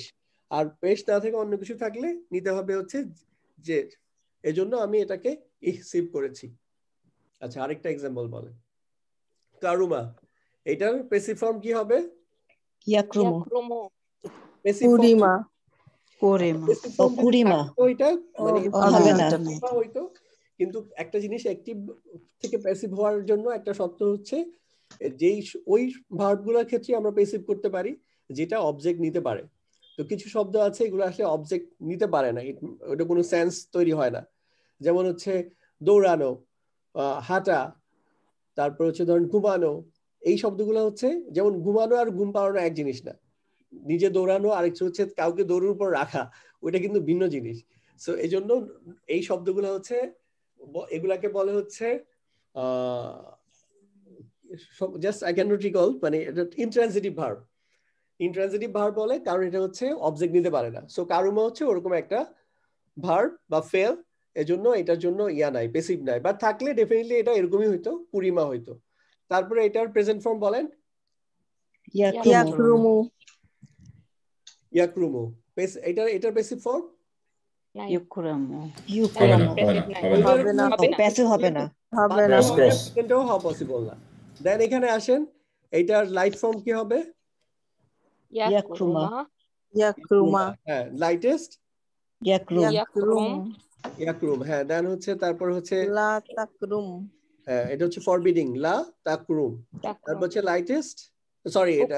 আর পেশ না থেকে অন্য কিছু থাকলে নিতে হবে হচ্ছে জের। এজন্য আমি এটাকে ইহসিব করেছি। আচ্ছা, আরেকটা এক্সাম্পল বলেন। কারুমা, এটার প্যাসিভ ফর্ম কি হবে? ইয়াকরুমু passive form Kurima passive form Kurima তো এটা মানে হবে না হয়তো, কিন্তু একটা জিনিস অ্যাক্টিভ থেকে প্যাসিভ হওয়ার জন্য একটা শর্ত হচ্ছে যেই ওই ভার্বগুলোর ক্ষেত্রে আমরা প্যাসিভ করতে পারি যেটা অবজেক্ট নিতে পারে। তো কিছু শব্দ আছে এগুলো আসলে অবজেক্ট নিতে পারে না, ওটা কোনো সেন্স তৈরি হয় না। যেমন হচ্ছে দৌড়ানো, হাঁটা, তারপর হচ্ছে ধরেন ঘুমানো। এই শব্দগুলো হচ্ছে যেমন ঘুমানো আর ঘুম পাড়ানো এক জিনিস না, নিজে দৌড়ানো আর একটা হচ্ছে কাউকে দৌড়ের উপর রাখা, ওইটা কিন্তু ভিন্ন জিনিস। সো এই জন্য এই শব্দগুলো হচ্ছে এগুলাকে বলে হচ্ছে just I can not recall, মানে এটা ইন্ট্রানজিটিভ ভার্ব। ইন্ট্রানজিটিভ ভার্ব বলে কারণ এটা হচ্ছে অবজেক্ট নিতে পারে না। সো কারুমা হচ্ছে ওরকম একটা ভার্ব বা ফেল, এজন্য এটার জন্য ইয়া নাই, প্যাসিভ নাই, বাট থাকলে ডেফিনেটলি এটা এরকমই হইতো, পুরিমা হইতো। তারপরে এটার প্রেজেন্ট ফর্ম বলেন। ইয়াকরুমু ইয়াকরুমু। এটার প্যাসিভ ফর্ম ইউকরামু হবে না প্যাসিভ হবে না এটাও হওয়া পসিবল না। দেন এখানে আসেন, এইটার লাইট ফর্ম কি হবে? ইয়াকরুমা হ্যাঁ, লাইটেস্ট ইয়াকরুম ইয়াকরুম। হ্যাঁ, দেন হচ্ছে তারপর হচ্ছে লা তাকরুম হ্যাঁ, এটা হচ্ছে ফরবিডিং, লা তাকরুম। তারপর হচ্ছে লাইটেস্ট, সরি এটা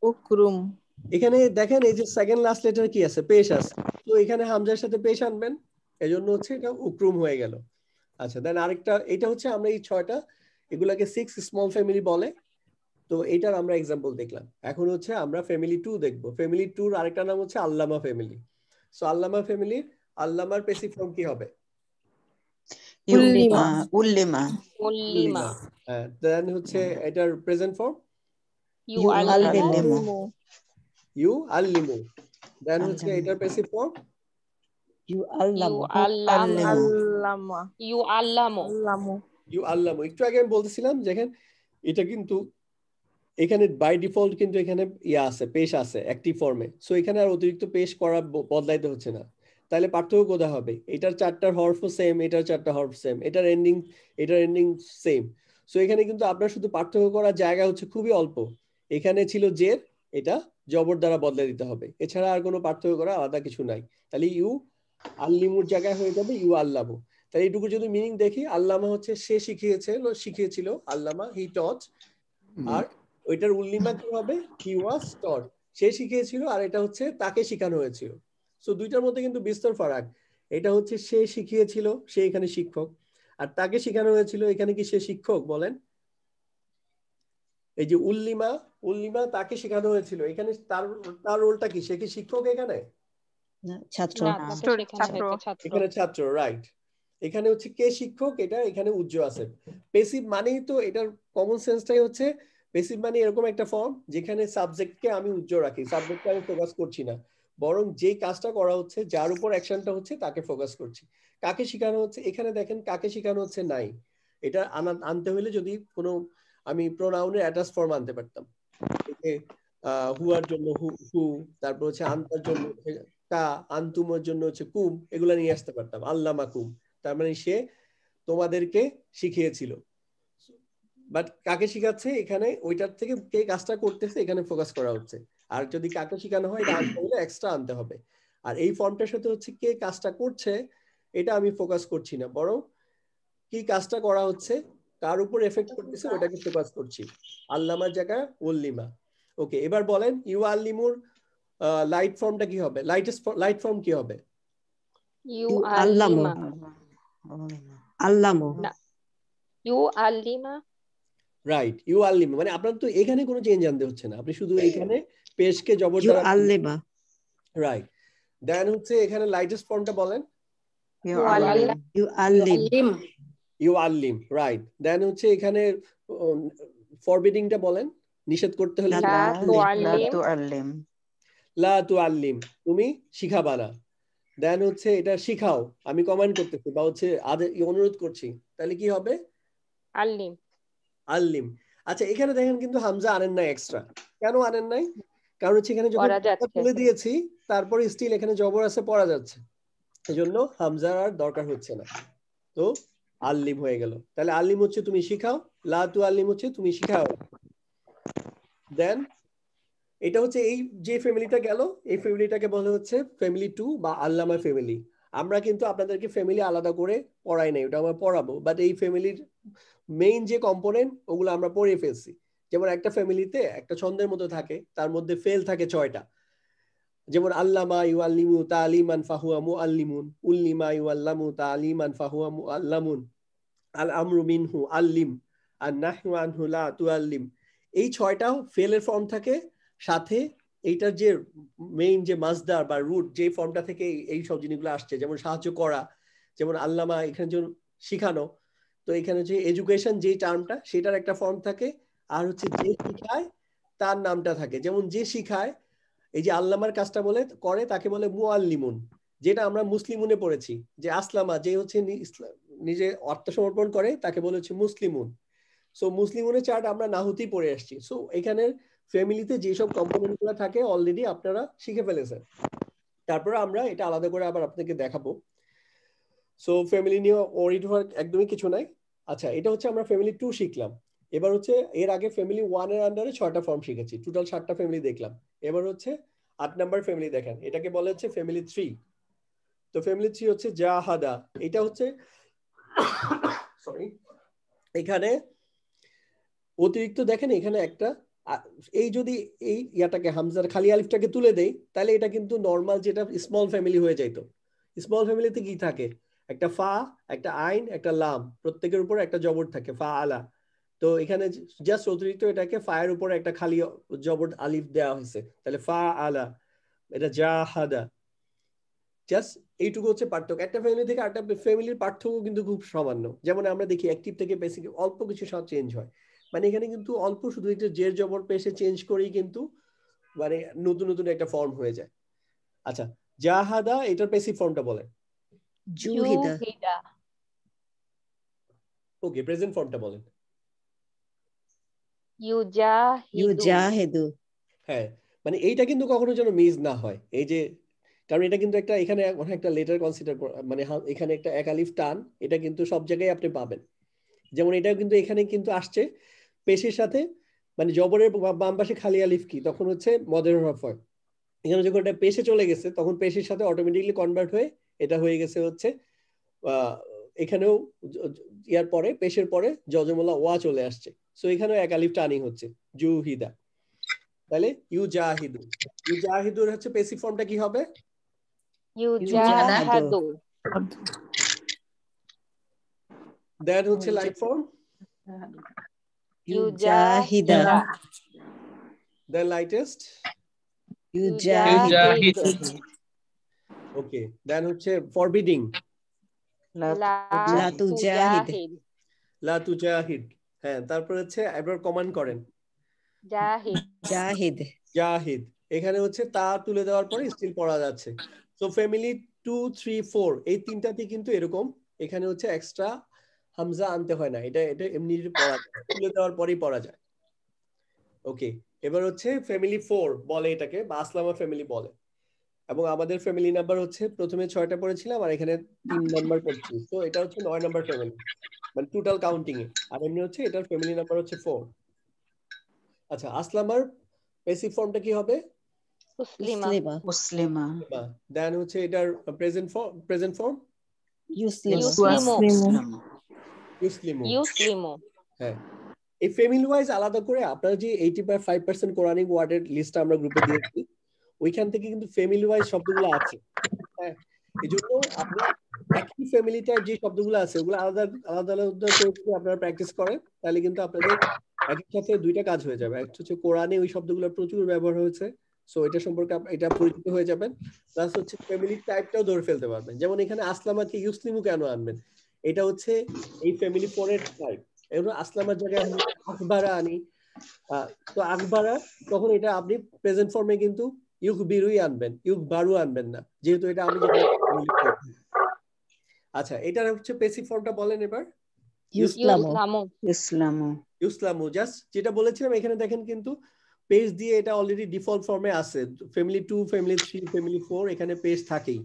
উকরুম এখানে দেখেন এই যে সেকেন্ড লাস্ট লেটার কি আছে, পেশ আছে, তো এখানে হামজার সাথে পেশ আনবেন, এজন্য হচ্ছে এটা উকরুম হয়ে গেল। আচ্ছা, দেন আরেকটা, এটা হচ্ছে আমরা এই 6টা এগুলাকে 6 স্মল ফ্যামিলি বলে। তো এটার আমরা এক্সাম্পল দেখলাম। এখন হচ্ছে আমরা ফ্যামিলি 2 দেখবো। ফ্যামিলি 2 এর আরেকটা নাম হচ্ছে আল্লামা ফ্যামিলি। সো আল্লামা ফ্যামিলির আল্লামার প্যাসিভ ফর্ম কি হবে? উল্লিমা হ্যাঁ, দেন হচ্ছে এটার প্রেজেন্ট ফর্ম ইউআল্লিমু ইউআল্লিমু। দেন হচ্ছে এটার প্যাসিভ ফর্ম ইউআল্লামু। একটু আগে আমি বলতেছিলাম দেখেন এটা কিন্তু এখানে বাই ডিফল্ট কিন্তু এখানে ইয়া আছে, পেশ আছে অ্যাক্টিভ ফর্মে। সো এখানে আর অতিরিক্ত পেশ করা বদলাইতে হচ্ছে না। তাহলে পার্থক্য কোথায় হবে? এটার 4টা হরফও সেম, এটার 4টা হরফ সেম, এটার এন্ডিং সেম। সো এখানে কিন্তু আপনার শুধু পার্থক্য করার জায়গা হচ্ছে খুবই অল্প। এখানে ছিল জের, এটা জবর দ্বারা বদলে দিতে হবে, এছাড়া আর কোনো পার্থক্য করা আলাদা কিছু নাই। তাহলে ইউ আল্লিমুর জায়গায় হয়ে যাবে ইউ আল্লামু। তাহলে এইটুকু যদি মিনিং দেখি, আল্লামা হচ্ছে সে শিখিয়েছিল, আল্লামা হি টট, আর ওইটার উল্লিমা কি হবে? হি ওয়াজ টট। সে শিখিয়েছিল আর এটা হচ্ছে তাকে শেখানো হয়েছিল। সো দুইটার মধ্যে কিন্তু বিস্তর ফারাক। এটা হচ্ছে সে শিখিয়েছিল, সে এখানে শিক্ষক, আর তাকে শেখানো হয়েছিল, এখানে কি সে শিক্ষক বলেন? এই যে উল্লিমা, উল্লিমা তাকে শেখানো হয়েছিল, এখানে তার তার রোলটা কি? সে কি শিক্ষক এখানে? ছাত্র এখানে ছাত্র, রাইট। এখানে হচ্ছে কে শিক্ষক, এটা এখানে উজ্জ্ব আছে। পেসিভ মানেই তো এটার কমন সেন্সটাই হচ্ছে পেসিভ মানে এরকম একটা ফর্ম যেখানে সাবজেক্টকে আমি উজ্জ্ব রাখি, সাবজেক্টকে আমি ফোকাস করছি না, বরং যে কাজটা করা হচ্ছে, যার উপর অ্যাকশনটা হচ্ছে তাকে ফোকাস করছি। কাকে শেখানো হচ্ছে, এখানে দেখেন কাকে শেখানো হচ্ছে নাই। এটা আনতে হলে যদি কোনো আমি প্রোনাউনের অ্যাটাচ ফর্ম আনতে পারতাম, হুয়ার জন্য হু, তারপর হচ্ছে আনতার জন্য কা, আনতুমের জন্য হচ্ছে কুম, এগুলা নিয়ে আসতে পারতাম। আল্লামা কুম, তার মানে সে তোমাদেরকে শিখিয়েছিল। বাট কাকে শিখাচ্ছে এখানে, ওইটার থেকে কে কাজটা করতেছে এখানে ফোকাস করা হচ্ছে। আর যদি কাকে শেখানো হয়, এটা আনতে হলে এক্সট্রা আনতে হবে। আর এই ফর্মটার সাথে হচ্ছে কে কাজটা করছে এটা আমি ফোকাস করছি না, বরং কি কাজটা করা হচ্ছে, কার উপর এফেক্ট করতেছে ওটাকে ফোকাস করছি। আল্লামার জায়গায় উল্লিমা। ওকে, এবার বলেন ইউ আল্লিমুর লাইট ফর্মটা কি হবে? লাইট ফর্ম কি হবে? ইউ আল্লিমা। আল্লামু। ইউ আল্লিমা, রাইট, ইউ আল্লিমা। মানে আপনার তো এখানে কোনো চেঞ্জ আনতে হচ্ছে না, আপনি শুধু এখানে পেশকে জবর ইউ দ্বারা, আল্লিমা। রাইট। দেন হচ্ছে এখানে লাইটেস্ট ফর্মটা বলেন ইউ আল্লিম। ইউ আল্লিম, রাইট। দেন হচ্ছে এখানে ফরবিডিংটা বলেন, নিষেধ করতে হলে লা তুআল্লিম, লা তুআল্লিম, তুমি শিখাবা না। দেন হচ্ছে এটা শিখাও, আমি কমান্ড করতেছি বা হচ্ছে অনুরোধ করছি, তাহলে কি হবে? আল্লিম। আল্লিম। আচ্ছা, এখানে দেখেন কিন্তু হামজা আনেন নাই এক্সট্রা। কেন আনেন নাই? কারণ হচ্ছে এখানে যখন তুলে দিয়েছি তারপরে স্টিল এখানে জবর আছে, পড়া যাচ্ছে, এজন্য হামজার আর দরকার হচ্ছে না। তো আল্লিম হয়ে গেল। তাহলে আল্লিম হচ্ছে তুমি শিখাও, লা তু আল্লিম হচ্ছে তুমি শিখাও। দেন এটা হচ্ছে এই যে ফ্যামিলিটা গেল, এই ফ্যামিলিটাকে বলা হচ্ছে ফ্যামিলি 2 বা আল্লামা ফ্যামিলি। আমরা কিন্তু আপনাদেরকে ফ্যামিলি আলাদা করে পড়াই নাই, ওটা আমরা পড়াবো, বাট এই ফ্যামিলির মেইন যে কম্পোনেন্ট ওগুলো আমরা পড়ে ফেলছি। যেমন একটা ফ্যামিলিতে একটা ছন্দের মতো থাকে, তার মধ্যে ফেল থাকে 6টা। যেমন আল্লামা ইউআল্লিমু তালিমান ফাহুয়া মুআল্লিমুন, উল্লিমা ইউআল্লামু তালিমান ফাহুয়া মুআল্লামুন, আল আমরু মিনহু আল্লিম, আর নাহু আনহু লা তুআল্লিম। এই 6টাও ফেলের ফর্ম থাকে, সাথে এইটার যে মেইন যে মাসদার বা রুট যে ফর্মটা থেকে এই সব জিনিসগুলো আসছে, যেমন সাহায্য করা, যেমন আল্লামা এখানে যেমন শিখানো, তো এখানে যে এডুকেশন যে টার্মটা সেটার একটা ফর্ম থাকে, আর হচ্ছে যে শিখায় তার নামটা থাকে। যেমন যে শিখায়, এই যে আল্লামার কাজটা বলে করে তাকে বলে মুআল্লিমুন, যেটা আমরা মুসলিমুনে পড়েছি, যে আসলামা যে হচ্ছে নিজে আত্মসমর্পণ করে তাকে বলে হচ্ছে মুসলিমুন। সো মুসলিমুনের চার্ট আমরা নাহুতেই পড়ে আসছি। সো এখানের ফ্যামিলিতে যেসব কম্পোনেন্ট গুলো থাকে অলরেডি আপনারা শিখে ফেলেছেন, তারপরে আমরা এটা আলাদা করে আবার আপনাকে দেখাবো। সো ফ্যামিলি নিয়ে ওরিড হওয়ার একদমই কিছু নাই। আচ্ছা, এটা হচ্ছে আমরা ফ্যামিলি 2 শিখলাম। এবার হচ্ছে এর আগে ফ্যামিলি 1 এর আন্ডারে 6টা ফর্ম শিখেছি, টোটাল 7টা ফ্যামিলি দেখলাম। এবার হচ্ছে 8 নাম্বার ফ্যামিলি দেখেন, এটাকে বলা হচ্ছে ফ্যামিলি 3। তো ফ্যামিলি 3 হচ্ছে জাহাদা। এটা হচ্ছে সরি, এখানে অতিরিক্ত দেখেন এখানে একটা এই যদি এই ইয়াটাকে হামজার খালি আলিফটাকে তুলে দেই, তাহলে এটা কিন্তু নরমাল যেটা স্মল ফ্যামিলি হয়ে যাইতো। স্মল ফ্যামিলিতে কি থাকে? একটা ফা, একটা আইন, একটা লাম, প্রত্যেকের উপর একটা জবর থাকে, ফা আলা। তো এখানে জাস্ট অতিরিক্ত এটাকে ফায়ের উপরে একটা খালি জবর আলিফ দেওয়া হয়েছে, তাহলে ফা আলা, এটা জাহাদা। জাস্ট এইটুকু হচ্ছে পার্থক্য। একটা ফ্যামিলি থেকে আরেকটা ফ্যামিলির পার্থক্য কিন্তু খুব সামান্য। যেমন আমরা দেখি অ্যাক্টিভ থেকে বেসিক অল্প কিছু সব চেঞ্জ হয়, মানে এখানে কিন্তু অল্প শুধু একটু জের জবর পেশে চেঞ্জ করেই কিন্তু মানে নতুন নতুন একটা ফর্ম হয়ে যায়। আচ্ছা, জাহাদা এটার পেসিভ ফর্মটা বলেন। জুহিদা। ওকে, প্রেজেন্ট ফর্মটা বলেন। ইউজাহিদু। হ্যাঁ, মানে এইটা কিন্তু কখনো যেন মিস না হয়, এই যে, কারণ এটা কিন্তু একটা এখানে একটা লেটার কনসিডার, মানে এখানে একটা এক আলিফ টান, এটা কিন্তু সব জায়গায় আপনি পাবেন। যেমন এটাও কিন্তু এখানে কিন্তু আসছে পেশের সাথে, মানে জবরের বাম পাশে খালি আলিফ কি তখন হচ্ছে মদের হরফ হয়। এখানে যখন এটা পেশে চলে গেছে তখন পেশের সাথে অটোমেটিকলি কনভার্ট হয়ে এটা হয়ে গেছে হচ্ছে এখানেও ইয়ার পরে পেশের পরে জজমলা ওয়া চলে আসছে। সো এখানেও এক আলিফ টানিং হচ্ছে জুহিদা। তাহলে ইউজাহিদু। ইউজাহিদুর হচ্ছে প্যাসিভ ফর্মটা কি হবে? ইউজাহাদু। দেন হচ্ছে লাইট ফর্ম ইউজাহিদা। দেন লাইটেস্ট ইউজাহিদ। ওকে। দেন হচ্ছে ফরবিডিং লা তুজাহিদ। লা তুজাহিদ। হ্যাঁ, তারপর হচ্ছে এবার কমান্ড করেন জাহিদ। জাহিদ। এখানে হচ্ছে তা তুলে দেওয়ার পরে স্টিল পড়া যাচ্ছে। সো ফ্যামিলি 2 3 4 এই তিনটাতে কিন্তু এরকম এখানে হচ্ছে এক্সট্রা হামজা আনতে হয় না, এটা এটা এমনি পড়া যায়, তুলে দেওয়ার পরেই পড়া যায়। ওকে, এবার হচ্ছে ফ্যামিলি 4 বলে এটাকে, বা আসলামা ফ্যামিলি বলে। এবং আমাদের ফ্যামিলি নাম্বার হচ্ছে প্রথমে 6টা পড়েছিলাম আর এখানে 3 নাম্বার পড়ছি, তো এটা হচ্ছে 9 নাম্বার ফ্যামিলি মানে টোটাল কাউন্টিং এ। আর এমনি হচ্ছে এটার ফ্যামিলি নাম্বার হচ্ছে 4। আচ্ছা, আসলামার প্যাসিভ ফর্মটা কি হবে? মুসলিমা। দেন হচ্ছে এটার প্রেজেন্ট ফর্ম ইউসলিমু। হ্যাঁ, এই ফ্যামিলি ওয়াইজ আলাদা করে আপনারা যে 85% কোরআনিক ওয়ার্ডের লিস্ট আমরা গ্রুপে দিয়েছি, ওইখান থেকে কিন্তু ফ্যামিলি ওয়াইজ শব্দগুলো আছে। হ্যাঁ, এইজন্য আপনি একই ফ্যামিলিটার যে শব্দগুলো আছে ওগুলো আলাদা আলাদা আলাদা করে যদি আপনারা প্র্যাকটিস করেন তাহলে কিন্তু আপনাদের একই সাথে দুইটা কাজ হয়ে যাবে। একটা হচ্ছে কোরআনে ওই শব্দগুলো প্রচুর ব্যবহার হয়েছে, সো এটা সম্পর্কে এটা পরিচিত হয়ে যাবেন, প্লাস হচ্ছে ফ্যামিলি টাইপটাও ধরে ফেলতে পারবেন। যেমন এখানে আসলামাকে ইউসলিমু কেন আনবেন, এটা হচ্ছে এই ফ্যামিলি 4 এর টাইপ। এখন আসলামার জায়গায় আমি আকবারা আনি, তো আকবারা তখন এটা আপনি প্রেজেন্ট ফর্মে কিন্তু ইউকবিরুই আনবেন, ইউকবারু আনবেন না, যেহেতু এটা আমি যেটা। আচ্ছা, এটার হচ্ছে প্যাসিভ ফর্মটা বলেন এবার। ইউসলামু। জাস্ট যেটা বলেছিলাম এখানে দেখেন কিন্তু পেজ দিয়ে এটা অলরেডি ডিফল্ট ফর্মে আছে। ফ্যামিলি 2 ফ্যামিলি 3 ফ্যামিলি 4 এখানে পেজ থাকেই,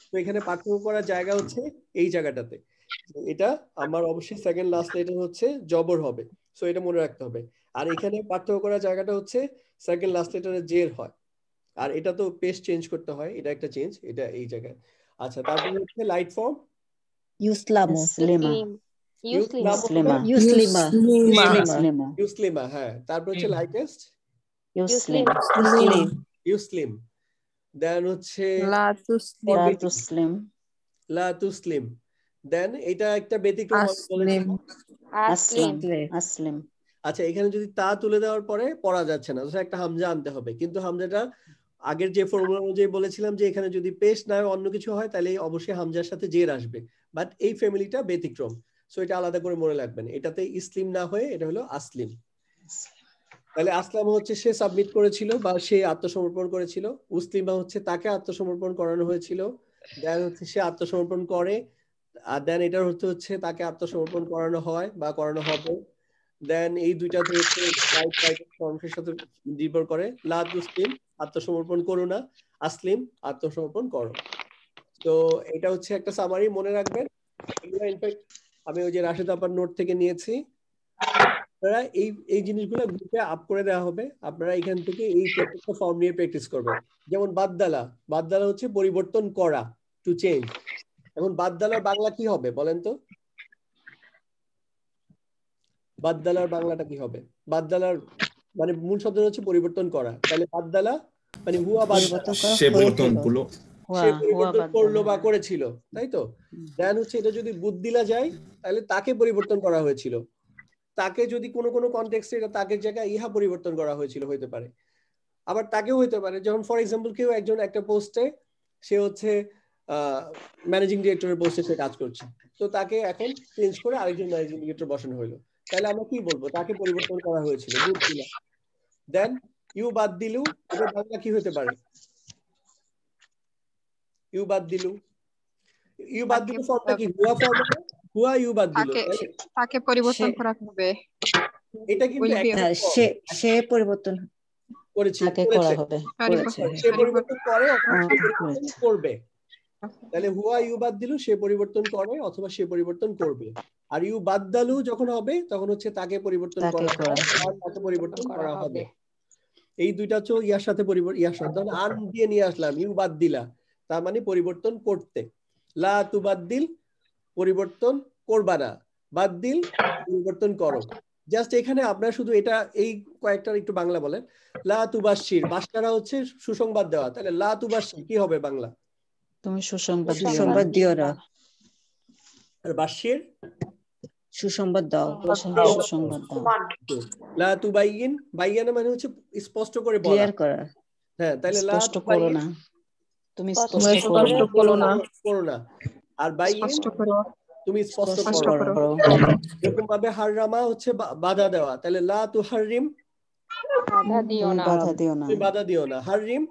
তো এখানে পার্থক্য করার জায়গা হচ্ছে এই জায়গাটাতে। এটা আমার অবশ্যই সেকেন্ড লাস্ট লেটার হচ্ছে জবর হবে, সো এটা মনে রাখতে হবে। আর এখানে পার্থক্য করার জায়গাটা হচ্ছে সেকেন্ড লাস্ট লেটারে জের হয়, আর এটা তো পেজ চেঞ্জ করতে হয়, এটা একটা চেঞ্জ, এটা এই জায়গায়। আচ্ছা, তারপরে হচ্ছে লাইট ফর্ম ইউসলিমা। হ্যাঁ, তারপর হচ্ছে লাইটেস্ট ইউসলিম। দেন হচ্ছে লা তুসলিম। দেন এটা একটা ব্যতিক্রম আসলিম। আচ্ছা, এখানে যদি তা তুলে দেওয়ার পরে পড়া যাচ্ছে না, একটা হামজা আনতে হবে, কিন্তু হামজাটা আগের যে ফর্মুলা অনুযায়ী বলেছিলাম যে এখানে যদি পেশ না হয় অন্য কিছু হয় তাহলে অবশ্যই হামজার সাথে জের আসবে, বাট এই ফ্যামিলিটা ব্যতিক্রম, সো এটা আলাদা করে মনে রাখবেন। এটাতে ইসলিম না হয়ে এটা হলো আসলিম। তাহলে আসলাম হচ্ছে সে সাবমিট করেছিল বা সে আত্মসমর্পণ করেছিল, উসলিমা হচ্ছে তাকে আত্মসমর্পণ করানো হয়েছিল, দেন হচ্ছে সে আত্মসমর্পণ করে, আর দেন এটার অর্থ হচ্ছে তাকে আত্মসমর্পণ করানো হয় বা করানো হবে। দেন এই দুইটা হচ্ছে রাইট রাইট ফর্মের সাথে নির্ভর করে। লা তুসলিম আত্মসমর্পণ করো না, আসলিম আত্মসমর্পণ করো। তো এটা হচ্ছে একটা সামারি, মনে রাখবেন। এগুলো ইনফ্যাক্ট আমি ওই যে রাশেদ আপার নোট থেকে নিয়েছি। আপনারা এই এই জিনিসগুলো গ্রুপে আপ করে দেওয়া হবে, আপনারা এখান থেকে এই প্রত্যেকটা ফর্ম নিয়ে প্র্যাকটিস করবেন। যেমন বাদদালা হচ্ছে পরিবর্তন করা, টু চেঞ্জ। এখন বাদদালার বাংলা কি হবে বলেন তো? বাদদালার বাংলাটা কি হবে? বাদদালার মানে মূল শব্দ হচ্ছে পরিবর্তন করা, তাহলে বাদদালা মানে হুয়া বাদদালা, সে পরিবর্তন করলো, সে পরিবর্তন করলো বা করেছিল, তাই তো? দেন হচ্ছে এটা যদি বুদ্দিলা যায় তাহলে তাকে পরিবর্তন করা হয়েছিল, তাকে যদি কোনো কোনো কনটেক্সটে এটা তাকে জায়গায় ইহা পরিবর্তন করা হয়েছিল হইতে পারে। আবার তাকেও হইতে পারে, যেমন ফর এক্সাম্পল কেউ একজন একটা পোস্টে সে হচ্ছে ম্যানেজিং ডিরেক্টরের পোস্টে সে কাজ করছে, তো তাকে এখন চেঞ্জ করে আরেকজন ম্যানেজিং ডিরেক্টর বসানো হলো, তাহলে আমরা কি বলবো? তাকে পরিবর্তন করা হয়েছিল, বুদ্দিলা। দেন ইউ বাদ দিলু, এটা বাংলা কি হতে পারে? ইউ বাদ দিলু ফর্মটা কি? হুয়া ফর্ম, হুয়া ইউ বাদ দিলু, তাকে পরিবর্তন করা হবে। এটা কিন্তু সে পরিবর্তন করেছে, সে পরিবর্তন করে অথবা করবে, তাহলে হুয়া ইউ বাদ দিলু সে পরিবর্তন করে অথবা সে পরিবর্তন করবে। আর ইউ বাদদালু যখন হবে তখন হচ্ছে তাকে পরিবর্তন করা আর তাকে পরিবর্তন করা হবে। এই দুইটা হচ্ছে ইয়ার সাথে ইয়ার সাথে আন দিয়ে নিয়ে আসলাম, ইউ বাদ দিলা তার মানে পরিবর্তন করতে, লা তুবাদ্দিল পরিবর্তন করবা না, বাদ্দিল পরিবর্তন করো। জাস্ট এখানে আপনার শুধু এটা এই কয়েকটার একটু বাংলা বলেন। লা তুবাশশির, বাশশারা হচ্ছে সুসংবাদ দেওয়া, তাহলে লা তুবাশশির কি হবে বাংলা? তুমি সুসংবাদ দিও না। সুসংবাদ দিও না। আর বাশশির সুসংবাদ দাও। সুসংবাদ দাও। লা তুবাইয়িন, বাইয়ানা মানে হচ্ছে স্পষ্ট করে বলা, ক্লিয়ার করা। হ্যাঁ, তাহলে লা স্পষ্ট করো না, তুমি স্পষ্ট স্পষ্ট করে করো না। করো না। আর বাইয়িন স্পষ্ট করো তুমি স্পষ্ট স্পষ্ট করো। করো। এরকম ভাবে হাররামা হচ্ছে বাধা দেওয়া, তাহলে লা তুহাররিম বাধা দিও তুমি না। বাধা দিও না। তুমি বাধা দিও না, হাররিম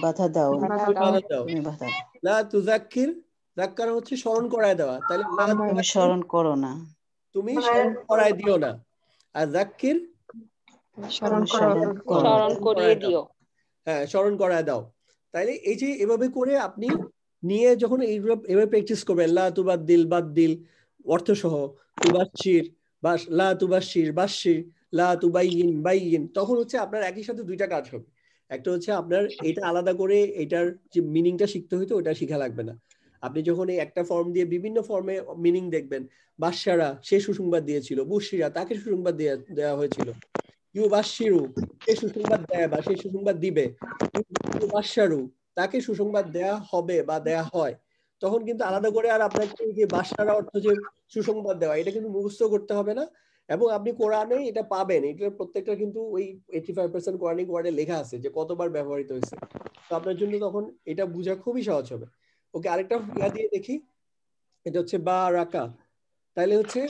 বাধা দাও। বাধা তুমি দাও। বাধা দাও। তুমি বাধা দাও। লা তুযাক্কির, যাক্কার হচ্ছে স্মরণ করায় দেওয়া, তাহলে লা তুমি তুযাক্কির, স্মরণ করো না। তুমি স্মরণ করায় দিও না। আর যাক্কির স্মরণ তুমি করো স্মরণ করো। স্মরণ করিয়ে দিও। হ্যাঁ, স্মরণ করায় দাও। তাইলে এই যে এভাবে করে আপনি নিয়ে যখন এইগুলো এভাবে প্র্যাকটিস করবেন, লা তুবাদ্দিল বাদ্দিল অর্থ সহ, তুবাশশির বা লা তুবাশশির বাশশির, লা তুবাইয়িন বাইয়িন, তখন হচ্ছে আপনার একই সাথে দুইটা কাজ হবে। একটা হচ্ছে আপনার এটা আলাদা করে এটার যে মিনিংটা শিখতে হইতো ওটা শিখা লাগবে না। আপনি যখন এই একটা ফর্ম দিয়ে বিভিন্ন ফর্মে মিনিং দেখবেন, বাশশারা সে সুসংবাদ দিয়েছিল, বুশিরা তাকে সুসংবাদ দেওয়া হয়েছিল, ইউবাশশিরু সে সুসংবাদ দেয় বা সে সুসংবাদ দিবে, ইউবাশশারু তাকে সুসংবাদ দেয়া হবে বা দেয়া হয়, তখন কিন্তু আলাদা করে আর আপনাকে এই যে বাশশারা অর্থ যে সুসংবাদ দেওয়া, এটা কিন্তু মুখস্থ করতে হবে না। এবং আপনি কোরআনে এটা পাবেন, এটার প্রত্যেকটা কিন্তু ওই 85% কোরআনিক ওয়ার্ডে লেখা আছে যে কতবার ব্যবহৃত হয়েছে। তো আপনার জন্য তখন এটা বোঝা খুবই সহজ হবে। ওকে, আরেকটা ইয়া দিয়ে দেখি, এটা হচ্ছে বা রাকা, তাহলে হচ্ছে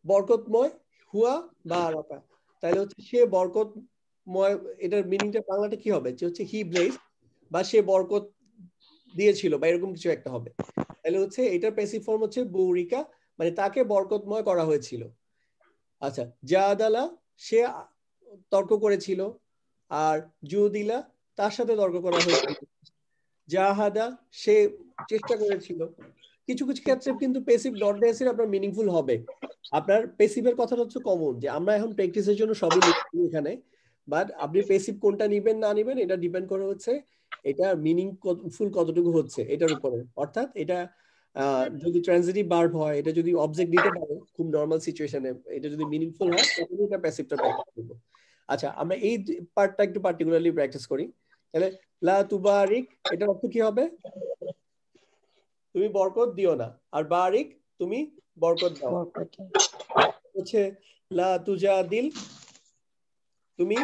বরকতময়, হুয়া বা রাকা, তাহলে হচ্ছে সে বরকতময়, এটার মিনিংটা বাংলাটা কি হবে, যে হচ্ছে হি ব্লেস বা সে বরকত দিয়েছিল বা এরকম কিছু একটা হবে। তাহলে হচ্ছে এটার প্যাসিভ ফর্ম হচ্ছে বৌরিকা, মানে তাকে বরকতময় করা হয়েছিল। আচ্ছা, জাদালা সে তর্ক করেছিল, আর জুদিলা তার সাথে তর্ক করা হয়েছিল, জাহাদা সে চেষ্টা করেছিল। কিছু কিছু ক্ষেত্রে কিন্তু প্যাসিভ ডট ড্যাশের আপনার মিনিংফুল হবে। আপনার প্যাসিভের কথাটা হচ্ছে কমন, যে আমরা এখন প্র্যাকটিসের জন্য সবই লিখছি এখানে, বাট আপনি প্যাসিভ কোনটা নিবেন না নিবেন এটা ডিপেন্ড করে হচ্ছে এটা মিনিংফুল কতটুকু হচ্ছে এটার উপরে। অর্থাৎ এটা যদি ট্রানজিটিভ ভার্ব হয়, এটা যদি অবজেক্ট দিতে পারে খুব নরমাল সিচুয়েশনে, এটা যদি মিনিংফুল হয় তখন এটা প্যাসিভটা প্র্যাকটিস করব। আচ্ছা, আমরা এই পার্টটা একটু পার্টিকুলারলি প্র্যাকটিস করি। তাহলে লা তুবারিক এটার অর্থ কি হবে? তুমি বরকত দিও না। আর বারিক তুমি বরকত দাও। হচ্ছে লা তুজাদিল, তুমি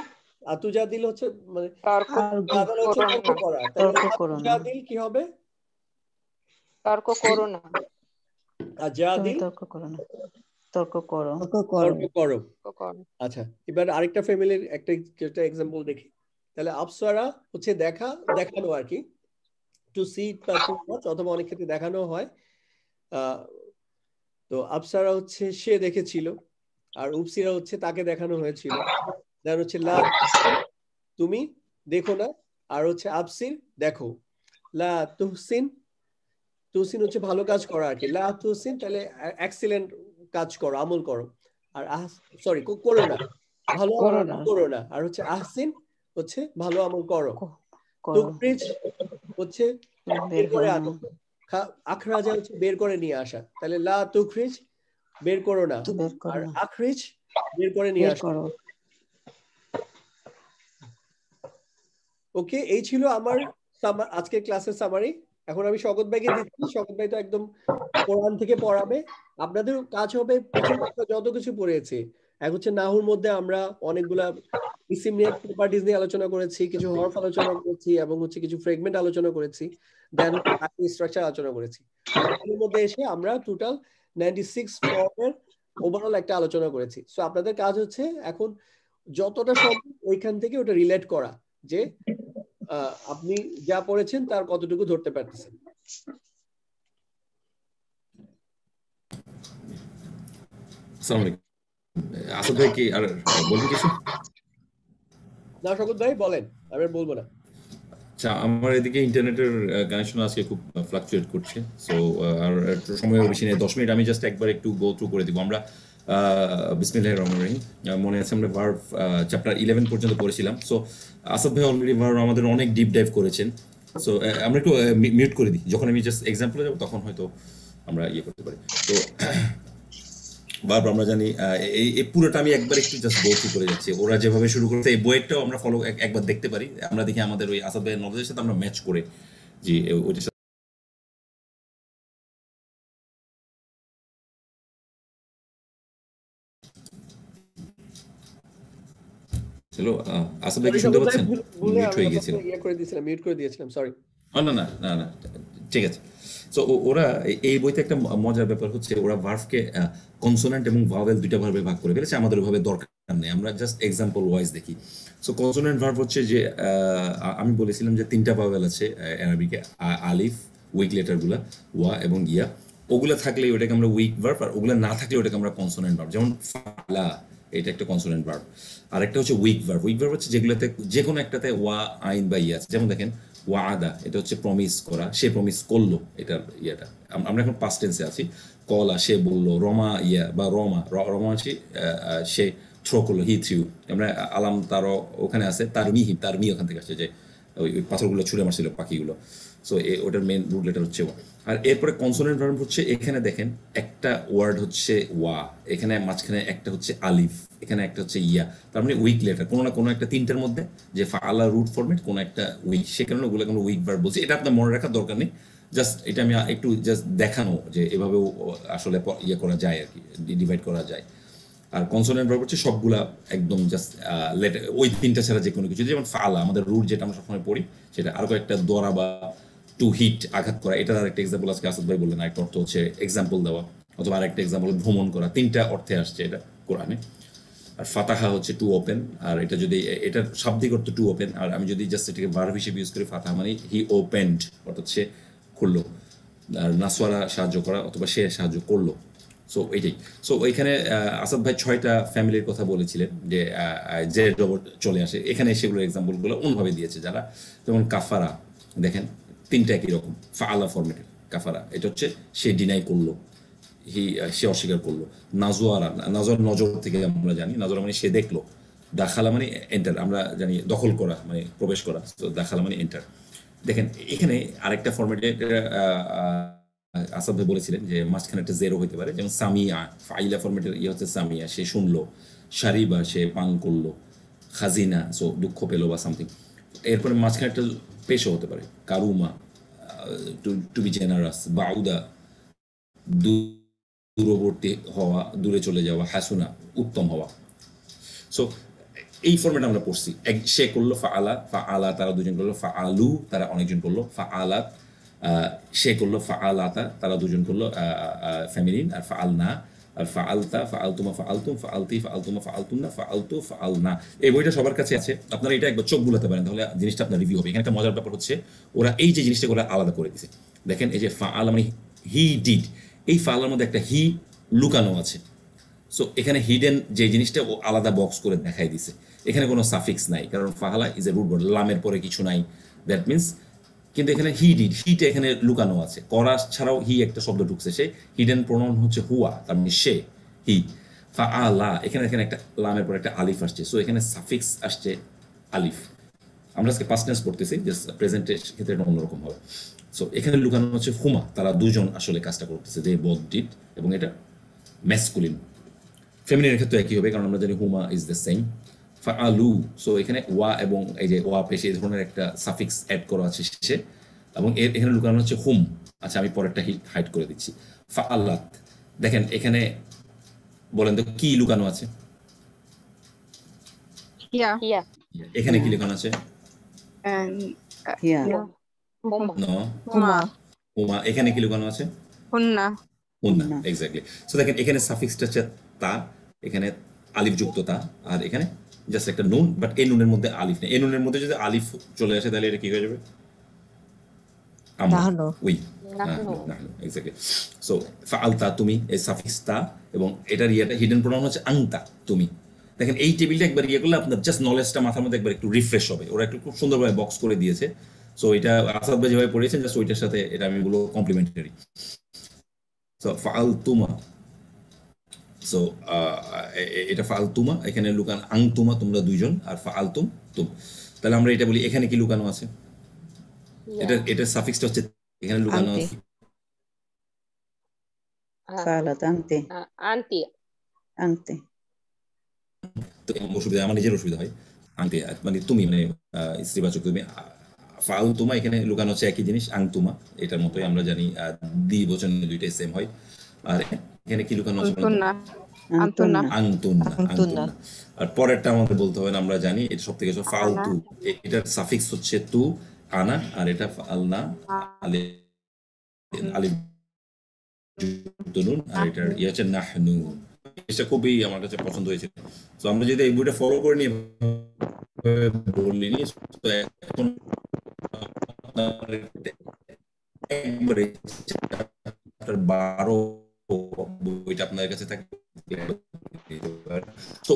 আতুজাদিল হচ্ছে মানে তর্ক করা, তুজাদিল কি হবে? তর্ক করো না। আর জাদিল তর্ক করো না, তর্ক করো। তর্ক করো। আচ্ছা, এবার আরেকটা ফ্যামিলির একটা এক্সাম্পল দেখি। তাহলে আবসারা হচ্ছে দেখা, দেখানো আর কি, টু সি বা টু ওয়াচ, অথবা অনেক ক্ষেত্রে দেখানো হয়। তো আবসারা হচ্ছে সে দেখেছিল, আর উপসিরা হচ্ছে তাকে দেখানো হয়েছিল। দেন হচ্ছে লা তুমি দেখো না, আর হচ্ছে আবসির দেখো। লা তুহসিন, তুহসিন হচ্ছে ভালো কাজ করা আর কি, লা তুহসিন তাহলে এক্সিলেন্ট কাজ করো, আমল করো। আর সরি করো না, ভালো করো না। আর হচ্ছে আহসিন হচ্ছে ভালো আমল করো। তুখরিজ হচ্ছে বের করে আনো, আখরাজা হচ্ছে বের করে নিয়ে আসা, তাহলে লা তুখরিজ বের করো না, আর আখরিজ বের করে নিয়ে আসো। ওকে, এই ছিল আমার আজকের ক্লাসের সামারি। এখন আমি শওকত ভাইকে দিচ্ছি, শওকত ভাই তো একদম কোরআন থেকে পড়াবে। আপনাদের কাজ হবে যত কিছু পড়েছি, এক হচ্ছে নাহুর মধ্যে আমরা অনেকগুলা ইসিম নিয়ে প্রপার্টিজ নিয়ে আলোচনা করেছি, কিছু হরফ আলোচনা করেছি, এবং হচ্ছে কিছু ফ্রেগমেন্ট আলোচনা করেছি, দেন স্ট্রাকচার আলোচনা করেছি। এর মধ্যে এসে আমরা টোটাল 96 ফর্মের ওভারঅল একটা আলোচনা করেছি। সো আপনাদের কাজ হচ্ছে এখন যতটা সম্ভব ওইখান থেকে ওটা রিলেট করা, যে আপনি যা পড়েছেন তার কতটুকু ধরতে পারতেছেন। আসসালামু আলাইকুম। আসাদ ভাই কি আর বলবেন কিছু? না শওকত ভাই বলেন, আমি বলবো না। আচ্ছা, আমার এদিকে ইন্টারনেটের কানেকশন আজকে খুব ফ্লাকচুয়েট করছে, সো আর সময় বেশি নেই, 10 মিনিট আমি জাস্ট একবার একটু গো থ্রু করে দিব। আমরা বিসমিল্লাহির রহমানির রহিম, মনে আছে আমরা ভার্ব চ্যাপ্টার 11 পর্যন্ত পড়েছিলাম। সো আসাদ ভাই অলরেডি ভার্ব আমাদের অনেক ডিপ ডাইভ করেছেন। সো আমরা একটু মিউট করে দিই, যখন আমি জাস্ট এক্সাম্পলে যাব তখন হয়তো আমরা ইয়ে করতে পারি। তো ভার্ব আমরা জানি এই পুরোটা আমি একবার একটু জাস্ট গো থ্রু করে যাচ্ছি। ওরা যেভাবে শুরু করতে এই বইয়েরটাও আমরা ফলো একবার দেখতে পারি, আমরা দেখি আমাদের ওই আসাদ ভাইয়ের নলেজের সাথে আমরা ম্যাচ করে জি ওইটার সাথে। হ্যালো আসাদ ভাই কি শুনতে পাচ্ছেন? মিউট হয়ে গিয়েছিল। মিউট করে দিয়েছিলাম, সরি। না না না না ঠিক আছে। সো ওরা এই বইতে একটা মজার ব্যাপার হচ্ছে ওরা ভার্ভকে কনসোনেন্ট এবং ভাওয়েল দুইটা ভার্বে ভাগ করে ফেলেছে, আমাদের ওইভাবে দরকার নেই, আমরা জাস্ট এক্সাম্পল ওয়াইজ দেখি। সো কনসোনেন্ট ভার্ব হচ্ছে যে আমি বলেছিলাম যে তিনটা ভাওয়েল আছে অ্যারাবিকে, আলিফ, উইক লেটারগুলা, ওয়া এবং ইয়া, ওগুলা থাকলে ওটাকে আমরা উইক ভার্ব, আর ওগুলা না থাকলে ওটাকে আমরা কনসোনেন্ট ভার্ব। যেমন ফালা, এটা একটা কনসোনেন্ট ভার্ব। আর একটা হচ্ছে উইক ভার্ব। উইক ভার্ব হচ্ছে যেগুলোতে যে কোনো একটাতে ওয়া, আইন বা ইয়া আছে। যেমন দেখেন ওয়াদা, এটা হচ্ছে প্রমিস করা, সে প্রমিস করলো, এটার ইয়েটা। আমরা এখন পাস্ট টেন্সে আছি। কলা, সে বললো। রমা ইয়া বা রমা হচ্ছে সে থ্রো করলো, হি থ্রিউ। আমরা আলাম তারও ওখানে আছে, তার মি ওখান থেকে আসছে, যে ওই পাথরগুলো ছুঁড়ে মারছিল পাখিগুলো। সো ওটার মেন রুট লেটার হচ্ছে ওয়া। আর এরপরে কনসোনেন্ট ভার্ব হচ্ছে এখানে দেখেন একটা ওয়ার্ড হচ্ছে ওয়া, এখানে মাঝখানে একটা হচ্ছে আলিফ, এখানে একটা হচ্ছে ইয়া, তার মানে উইক লেটার কোনো না কোনো একটা তিনটার মধ্যে, যে ফাআলা রুট ফরম্যাট কোনো একটা উইক, সে কারণে ওগুলো কোনো উইক ভার্ব বলছি। এটা আপনার মনে রাখার দরকার নেই, জাস্ট এটা আমি একটু জাস্ট দেখানো যে এভাবেও আসলে ইয়ে করা যায় আর কি, ডিভাইড করা যায়। আর কনসোনেন্ট ভার্ব হচ্ছে সবগুলা একদম জাস্ট লেটার, ওই তিনটা ছাড়া যে কোনো কিছু। যেমন ফাআলা আমাদের রুট যেটা আমরা সবসময় পড়ি সেটা, আর কয়েকটা দরা বা টু হিট আঘাত করা, এটার আরেকটা এক্সাম্পল আজকে আসাদ ভাই বললেন, আরেকটা অর্থ হচ্ছে এক্সাম্পল দেওয়া, অথবা আরেকটা এক্সাম্পল ভ্রমণ করা, তিনটা অর্থে আসছে এটা কোরআনে। আর ফাতাহা হচ্ছে টু ওপেন, আর এটা যদি এটার শাব্দিক অর্থ টু ওপেন, আর আমি যদি জাস্ট এটাকে ভার্ব হিসেবে ইউজ করি, ফাতাহা মানে হি ওপেন্ড, অর্থাৎ সে খুললো। আর নাসওয়ারা সাহায্য করা, অথবা সে সাহায্য করলো। সো এইটাই। সো ওইখানে আসাদ ভাই 6টা ফ্যামিলির কথা বলেছিলেন, যে রোবট চলে আসে, এখানে সেগুলোর এক্সাম্পলগুলো অন্যভাবে দিয়েছে যারা। যেমন কাফারা, দেখেন তিনটা একই রকম, ফাআলা ফরম্যাটের কাফারা, এটা হচ্ছে সে ডিনাই করলো, সে অস্বীকার করলো। নাজোয়ারা, নজর থেকে আমরা জানি, নাজোয়ারা মানে সে দেখলো। দাখালা মানে এন্টার, আমরা জানি দখল করা মানে প্রবেশ করা, তো দাখালা মানে এন্টার। দেখেন এখানে আরেকটা ফরম্যাটে আসাদ ভাই বলেছিলেন যে মাঝখানে একটা জেরো হইতে পারে, যেমন সামিয়া, ফাইলা ফরম্যাটের ইয়ে হচ্ছে সামিয়া, সে শুনলো। শারিবা, সে পান করলো। খাজিনা, সো দুঃখ পেলো বা সামথিং। এরপরে মাঝখানে একটা পেশও হতে পারে, কারুমা, টু বি জেনারাস। বাউদা, দূরবর্তী হওয়া, দূরে চলে যাওয়া। হাসুনা, উত্তম হওয়া। সো এই ফরম্যাট আমরা পড়ছি। সে করলো ফাআলা তারা দুজন করলো, ফাআলু তারা অনেকজন করলো, ফাআলাত সে করলো, ফাআলাতা তারা দুজন করলো ফ্যামিলিন, আর ফাআলনা, আর ফাআলতা, ফাআলতুমা, ফাআলতুম, ফাআলতি, ফাআলতুমা, ফাআলতুন্না, ফাআলতু, ফাআলনা। এই বইটা সবার কাছে আছে, আপনারা এটা একবার চোখ বুলাতে পারেন, তাহলে জিনিসটা আপনার রিভিউ হবে। এখানে একটা মজার ব্যাপার হচ্ছে ওরা এই যে জিনিসটা ওরা আলাদা করে দিছে। দেখেন এই যে ফাআলা মানে হি ডিড, এই ফাআলার মধ্যে একটা হি লুকানো আছে। সো এখানে হিডেন যে জিনিসটা ও আলাদা বক্স করে দেখাই দিছে। এখানে কোনো সাফিক্স নাই, কারণ ফাহালা ইজ এ রুট ওয়ার্ড, লামের পরে কিছু নাই, দ্যাট মিনস। কিন্তু এখানে হি ডিড, হিটা এখানে লুকানো আছে, করা ছাড়াও হি একটা শব্দ ঢুকছে। সে হিডেন প্রোনাউন হচ্ছে হুয়া, তার মানে সে, হি। ফাআলা, এখানে একটা লামের পরে একটা আলিফ আসছে, সো এখানে সাফিক্স আসছে আলিফ। আমরা আজকে পাস্ট টেন্স পড়তেছি, জাস্ট প্রেজেন্টের ক্ষেত্রে এটা অন্যরকম হবে। সো এখানে লুকানো হচ্ছে হুমা, তারা দুজন আসলে কাজটা করতেছে, দে বোথ ডিড, এবং এটা ম্যাসকুলিন। ফেমিনিনের ক্ষেত্রে একই হবে, কারণ আমরা জানি হুমা ইজ দ্য সেম। ফাআলু, সো এখানে ওয়া এবং এই যে ওয়া পেশে এই ধরনের একটা সাফিক্স অ্যাড করা আছে শেষে, এবং এখানে লুকানো হচ্ছে হুম। আচ্ছা, আমি পরেরটা হাইড করে দিচ্ছি। ফাআলাত, দেখেন এখানে বলেন তো কি লুকানো আছে? হিয়া হিয়া, এখানে কি লুকানো আছে? হিয়া, নো, হুমা হুমা। এখানে কি লুকানো আছে? হুন্না হুন্না, এক্স্যাক্টলি। সো দেখেন এখানে সাফিক্সটা হচ্ছে তা, এখানে আলিফ যুক্ত তা, আর এখানে জাস্ট একটা নুন, বাট এই নুনের মধ্যে আলিফ নেই। এই নুনের মধ্যে যদি আলিফ চলে আসে তাহলে এটা কি হয়ে যাবে? নাহনু। উই, নাহনু। নাহনু, এক্স্যাক্টলি। সো ফাআলতা, তুমি, এই সাফিক্স তা, এবং এটার ইয়েটা হিডেন প্রোনাউন হচ্ছে আংতা, তুমি। দেখেন এই টেবিলটা একবার ইয়ে করলে আপনার জাস্ট নলেজটা মাথার মধ্যে একবার একটু রিফ্রেশ হবে। ওরা একটু খুব সুন্দরভাবে বক্স করে দিয়েছে। সো এটা আসাদ ভাই যেভাবে পড়িয়েছেন, জাস্ট ওইটার সাথে এটা আমি বলবো কমপ্লিমেন্টারি। সো ফাআলতুমা, সো এটা ফাআলতুমা, এখানে লুকান আংতুমা, তোমরা দুইজন, আর ফাআলতুম তুম। তাহলে আমরা এটা বলি এখানে কি লুকানো আছে? এটা সাফিক্সটা হচ্ছে এখানে লুকানো আনতে। আছে ফাআলাত আনতে, আন্তি, Ante. তো অসুবিধা আমার নিজের অসুবিধা হয় আংতে মানে তুমি মানে স্ত্রীবাচক তুমি ফাল তুমা এখানে লুকানো হচ্ছে একই জিনিস আংতুমা এটার মতোই আমরা জানি দ্বিবচন দুইটাই সেম হয় আর এখানে কি লুকানো আছে বলতো? Antuna. Antuna. আংতুন্না আংতুন্না আর পরেরটা আমাদের বলতে হবে না আমরা জানি এটা সব থেকে ফালতু এটার সাফিক্স হচ্ছে তু আনা আর এটা আলনা আলি আলি দুনুন আর এটার ইয়ে হচ্ছে নাহনু এটা খুবই আমার কাছে পছন্দ হয়েছে তো আমরা যদি এই বইটা ফলো করে নিই বললিনি তো এখন একবারে 12 বইটা আপনার কাছে থাকে তো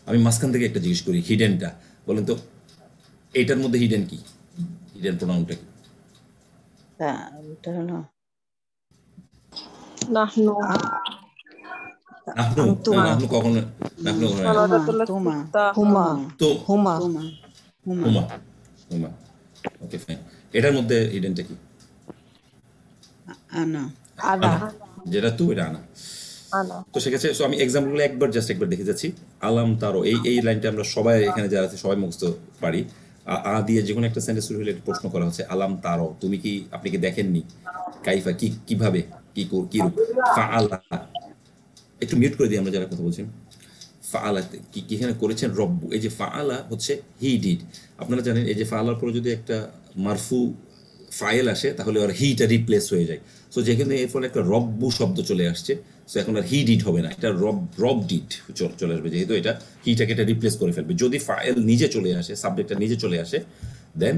আমি মাঝখান থেকে একটা জিজ্ঞেস করি হিডেনটা বলেন তো এটার মধ্যে হিডেন কি হিডেন প্রোনাউনটা কি ওটা হলো Nahnu. নাহনু নাহনু কখনো নাহনু Tuma. Huma. তো Huma. Tuma. Huma. হুমা হুমা ওকে ফাইন এটার মধ্যে হিডেনটা কি Ana. Ana. যেটা তু এটা আনা Ana. তো সেক্ষেত্রে আমি এক্সাম্পলগুলো একবার দেখে যাচ্ছি আলাম তারো এই লাইনটা আমরা সবাই এখানে যারা আছে সবাই মুখস্থ পারি দিয়ে যে কোনো একটা সেন্টেন্স শুরু হলে একটা প্রশ্ন করা হচ্ছে আলাম তারো আপনি কি দেখেননি কাইফা কিভাবে কি রূপ ফাআলা একটু মিউট করে দিই আমরা যারা কথা বলছেন ফাআলা কি এখানে করেছেন রব্বু এই যে ফাআলা হচ্ছে হি ডিড আপনারা জানেন এই যে ফাআলার পরে যদি একটা মারফু ফাইল আসে তাহলে আর হিটা রিপ্লেস হয়ে যায় সো যেখানে এর ফলে একটা রব্বু শব্দ চলে আসছে সো এখন আর হি ডিড হবে না এটা রব ডিড চলে আসবে যেহেতু এটা হিটাকে এটা রিপ্লেস করে ফেলবে যদি ফাইল নিজে চলে আসে সাবজেক্টটা নিজে চলে আসে দেন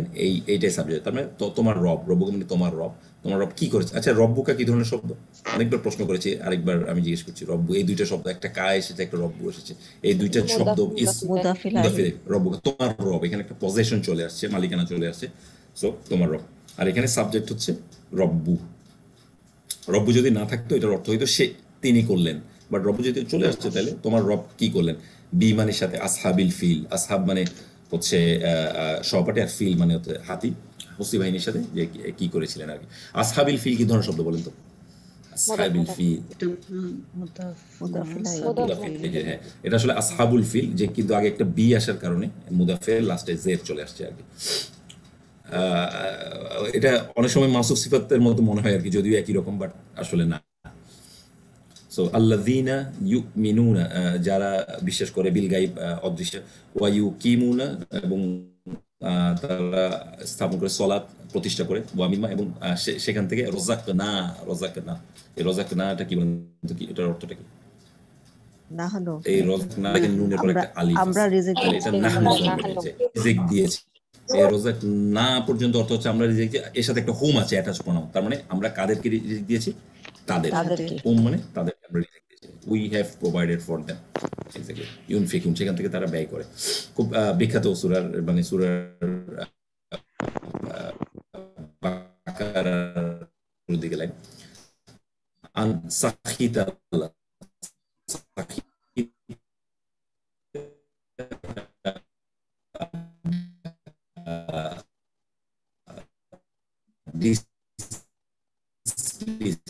এইটাই সাবজেক্ট তার মানে তোমার রব্বু মানে তোমার রব কি করেছে আচ্ছা রব্বুকা কি ধরনের শব্দ অনেকবার প্রশ্ন করেছি আরেকবার আমি জিজ্ঞেস করছি রব্বু এই দুইটা শব্দ একটা কা এসেছে একটা রব্বু এসেছে এই দুইটা শব্দ মুদাফিল রব্বুকা তোমার রব এখানে একটা পজেশন চলে আসছে মালিকানা চলে আসছে সো তোমার রব আর এখানে সাবজেক্ট হচ্ছে রব্বু যদি না থাকতো এটার অর্থ হইতো তিনি করলেন বাট রব্বু যদি চলে আসছে তাহলে তোমার রব কি করলেন বিমানের সাথে আসহাবিল ফিল আসহাব মানে হচ্ছে সহপাঠী আর ফিল মানে হচ্ছে হাতি হস্তি বাহিনীর সাথে যে কি করেছিলেন আর কি আসহাবিল ফিল কি ধরনের শব্দ বলেন তো আসহাবিল ফিল হ্যাঁ এটা আসলে আসহাবুল ফিল যে কিন্তু আগে একটা বি আসার কারণে মুদাফের লাস্টে জের চলে আসছে আর কি এটা অনেক সময় মাসুফ সিফাতের মতো মনে হয় আর কি যদিও একই রকম বাট আসলে না সো আল্লাযীনা ইউমিনুনা যারা বিশ্বাস করে বিল গায়ব অদৃশ্য ওয়া ইউকিমুনা এবং তারা স্থাপন করে সালাত প্রতিষ্ঠা করে ওয়া মিমা এবং সেখান থেকে রাযাকনা এই রাযাকনাটা কি বলেন তো কি এটার অর্থটা কি নাহনু এই রাযাকনাকে নুনের পরে একটা আলিফ আমরা রিজিক এটা নাহনু রিজিক দিয়েছি এই রাযাক না পর্যন্ত অর্থ হচ্ছে আমরা রিজিক এর সাথে একটা হোম আছে অ্যাটাচ প্রনাউন তার মানে আমরা কাদেরকে রিজিক দিয়েছি তাদেরকে হোম মানে তাদেরকে আমরা রিজিক দিয়েছি we have provided for them exactly ইউনফিকুন সেখান থেকে তারা ব্যয় করে খুব বিখ্যাত সূরার মানে সূরার বাকারার দিকে লাইন আন সাখিতা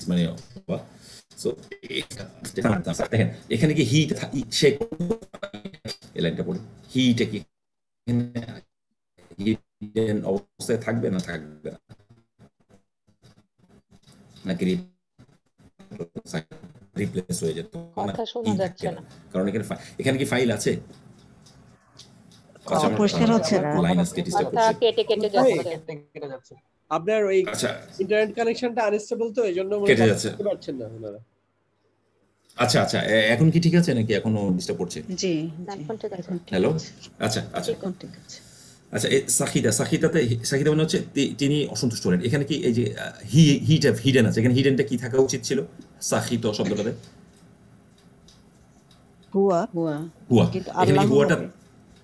মানে এখানে কি হিট লাইনটা পড়ে হিটে কি অবস্থায় থাকবে না নাকি রিপ্লেস হয়ে যেত কথা শোনা যাচ্ছে না কারণ এখানে কি ফাইল আছে পরিষ্কার হচ্ছে না লাইন আজকে ডিস্টার্ব কথা করছে কেটে যাচ্ছে আপনার ওই আচ্ছা ইন্টারনেট কানেকশনটা আনস্টেবল তো এইজন্য কেটে যাচ্ছে পারছেন না আপনারা আচ্ছা এখন কি ঠিক আছে নাকি এখনো ডিস্টার্ব করছে জি এখন ঠিক আছে হ্যালো আচ্ছা ঠিক আছে আচ্ছা এই সাকিতা মানে হচ্ছে তিনি অসন্তুষ্ট হলেন এখানে কি এই যে হিডেন আছে এখানে হিডেনটা কি থাকা উচিত ছিল সাকিত শব্দটাতে হুয়া হুয়া কিন্তু এখানে কি আল্লাহ হুয়াটা হবে।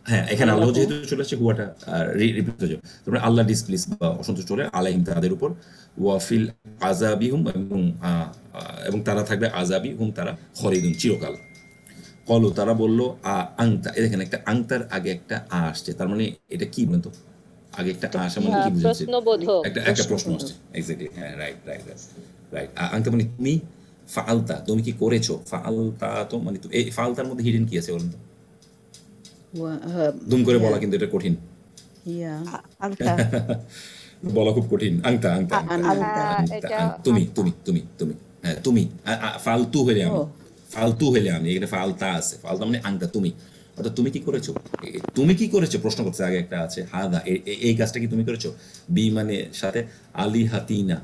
হ্যাঁ, এখানে আল্লাহ আল্লাহু যেহেতু চলে আসছে হুয়াটা রিপিট হয়ে যাবে, তারপরে আল্লাহ ডিসপ্লিস বা অসন্তুষ্ট হলে আলাইহিম তাদের উপর, ওয়াফিল আযাবিহুম এবং তারা থাকবে আযাবিহুম তারা খলিদুন চিরকাল। কলু তারা বললো আংতা, এই দেখেন একটা আংতার আগে একটা আসছে, তার মানে এটা কি বলেন তো? আগে একটা এটা আসা কি? মানে কি বুঝাচ্ছে? প্রশ্নবোধক। একটা প্রশ্ন আসছে, এক্স্যাক্টলি, হ্যাঁ, রাইট রাইট রাইট। আংতা মানে তুমি, ফালতা তুমি কি করেছো, ফালতা তো মানে এই ফালতার মধ্যে হিডেন কি আছে বলেন তো? দুম করে বলা কিন্তু এটা কঠিন, ইয়া আংতা বলা খুব কঠিন। আংতা আংতা আংতা আংতা আংতা এটা তুমি তুমি তুমি তুমি, হ্যাঁ তুমি, ফালতু হইলে আমি, ও ফালতু হইলে আমি, এখানে ফালতা আছে, ফালতা মানে আংতা তুমি, অর্থাৎ তুমি কি করেছো, তুমি কি করেছো প্রশ্ন করছে। আগে একটা আছে হাদা, এই কাজটা কি তুমি করেছো। বি মানে সাথে, আলি হাতিনা,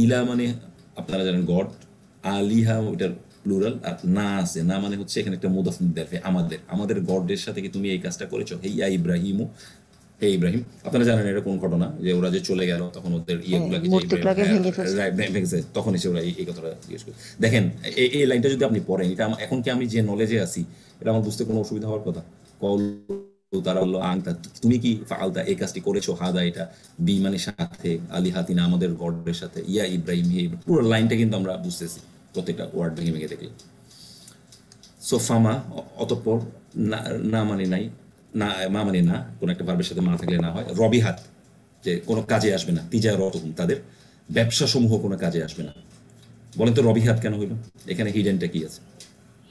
ইলা মানে আপনারা জানেন গড, আলিহা ওইটার প্লুরাল, আর না আছে, না মানে হচ্ছে এখানে একটা মুদাফ মুদাফ, আমাদের আমাদের গডের সাথে কি তুমি এই কাজটা করেছো। হে ইয়া ইব্রাহিমু, হে ইব্রাহিম। আপনারা জানেন এটা কোন ঘটনা, যে ওরা যে চলে গেল তখন ওদের ইয়েগুলাকে যে মূর্তিগুলোকে ভেঙে ফেলছে। ভেঙেছে, তখন এসে ওরা এই কথাটা জিজ্ঞেস করে। দেখেন এই লাইনটা যদি আপনি পড়েন, এটা এখন কি আমি যে নলেজে আছি, এটা আমার বুঝতে কোনো অসুবিধা হওয়ার কথা। কল তারা বললো আংতা তুমি কি ফালতা এই কাজটি করেছো, হাদা এটা, বি মানে সাথে, আলী হাতিনা আমাদের গডের সাথে, ইয়া ইব্রাহিম হে, পুরো লাইনটা কিন্তু আমরা বুঝতেছি প্রত্যেকটা ওয়ার্ড ভেঙে ভেঙে দেখলে। সোফামা অতঃপর, না না মানে নাই, না মা মানে না, কোনো একটা ভার্বের সাথে মা থাকলে না হয়। রবিহাত যে কোনো কাজে আসবে না, তিজা রতহুম তাদের ব্যবসা সমূহ কোনো কাজে আসবে না। বলেন তো রবিহাত কেন হইল, এখানে হিডেনটা কি আছে?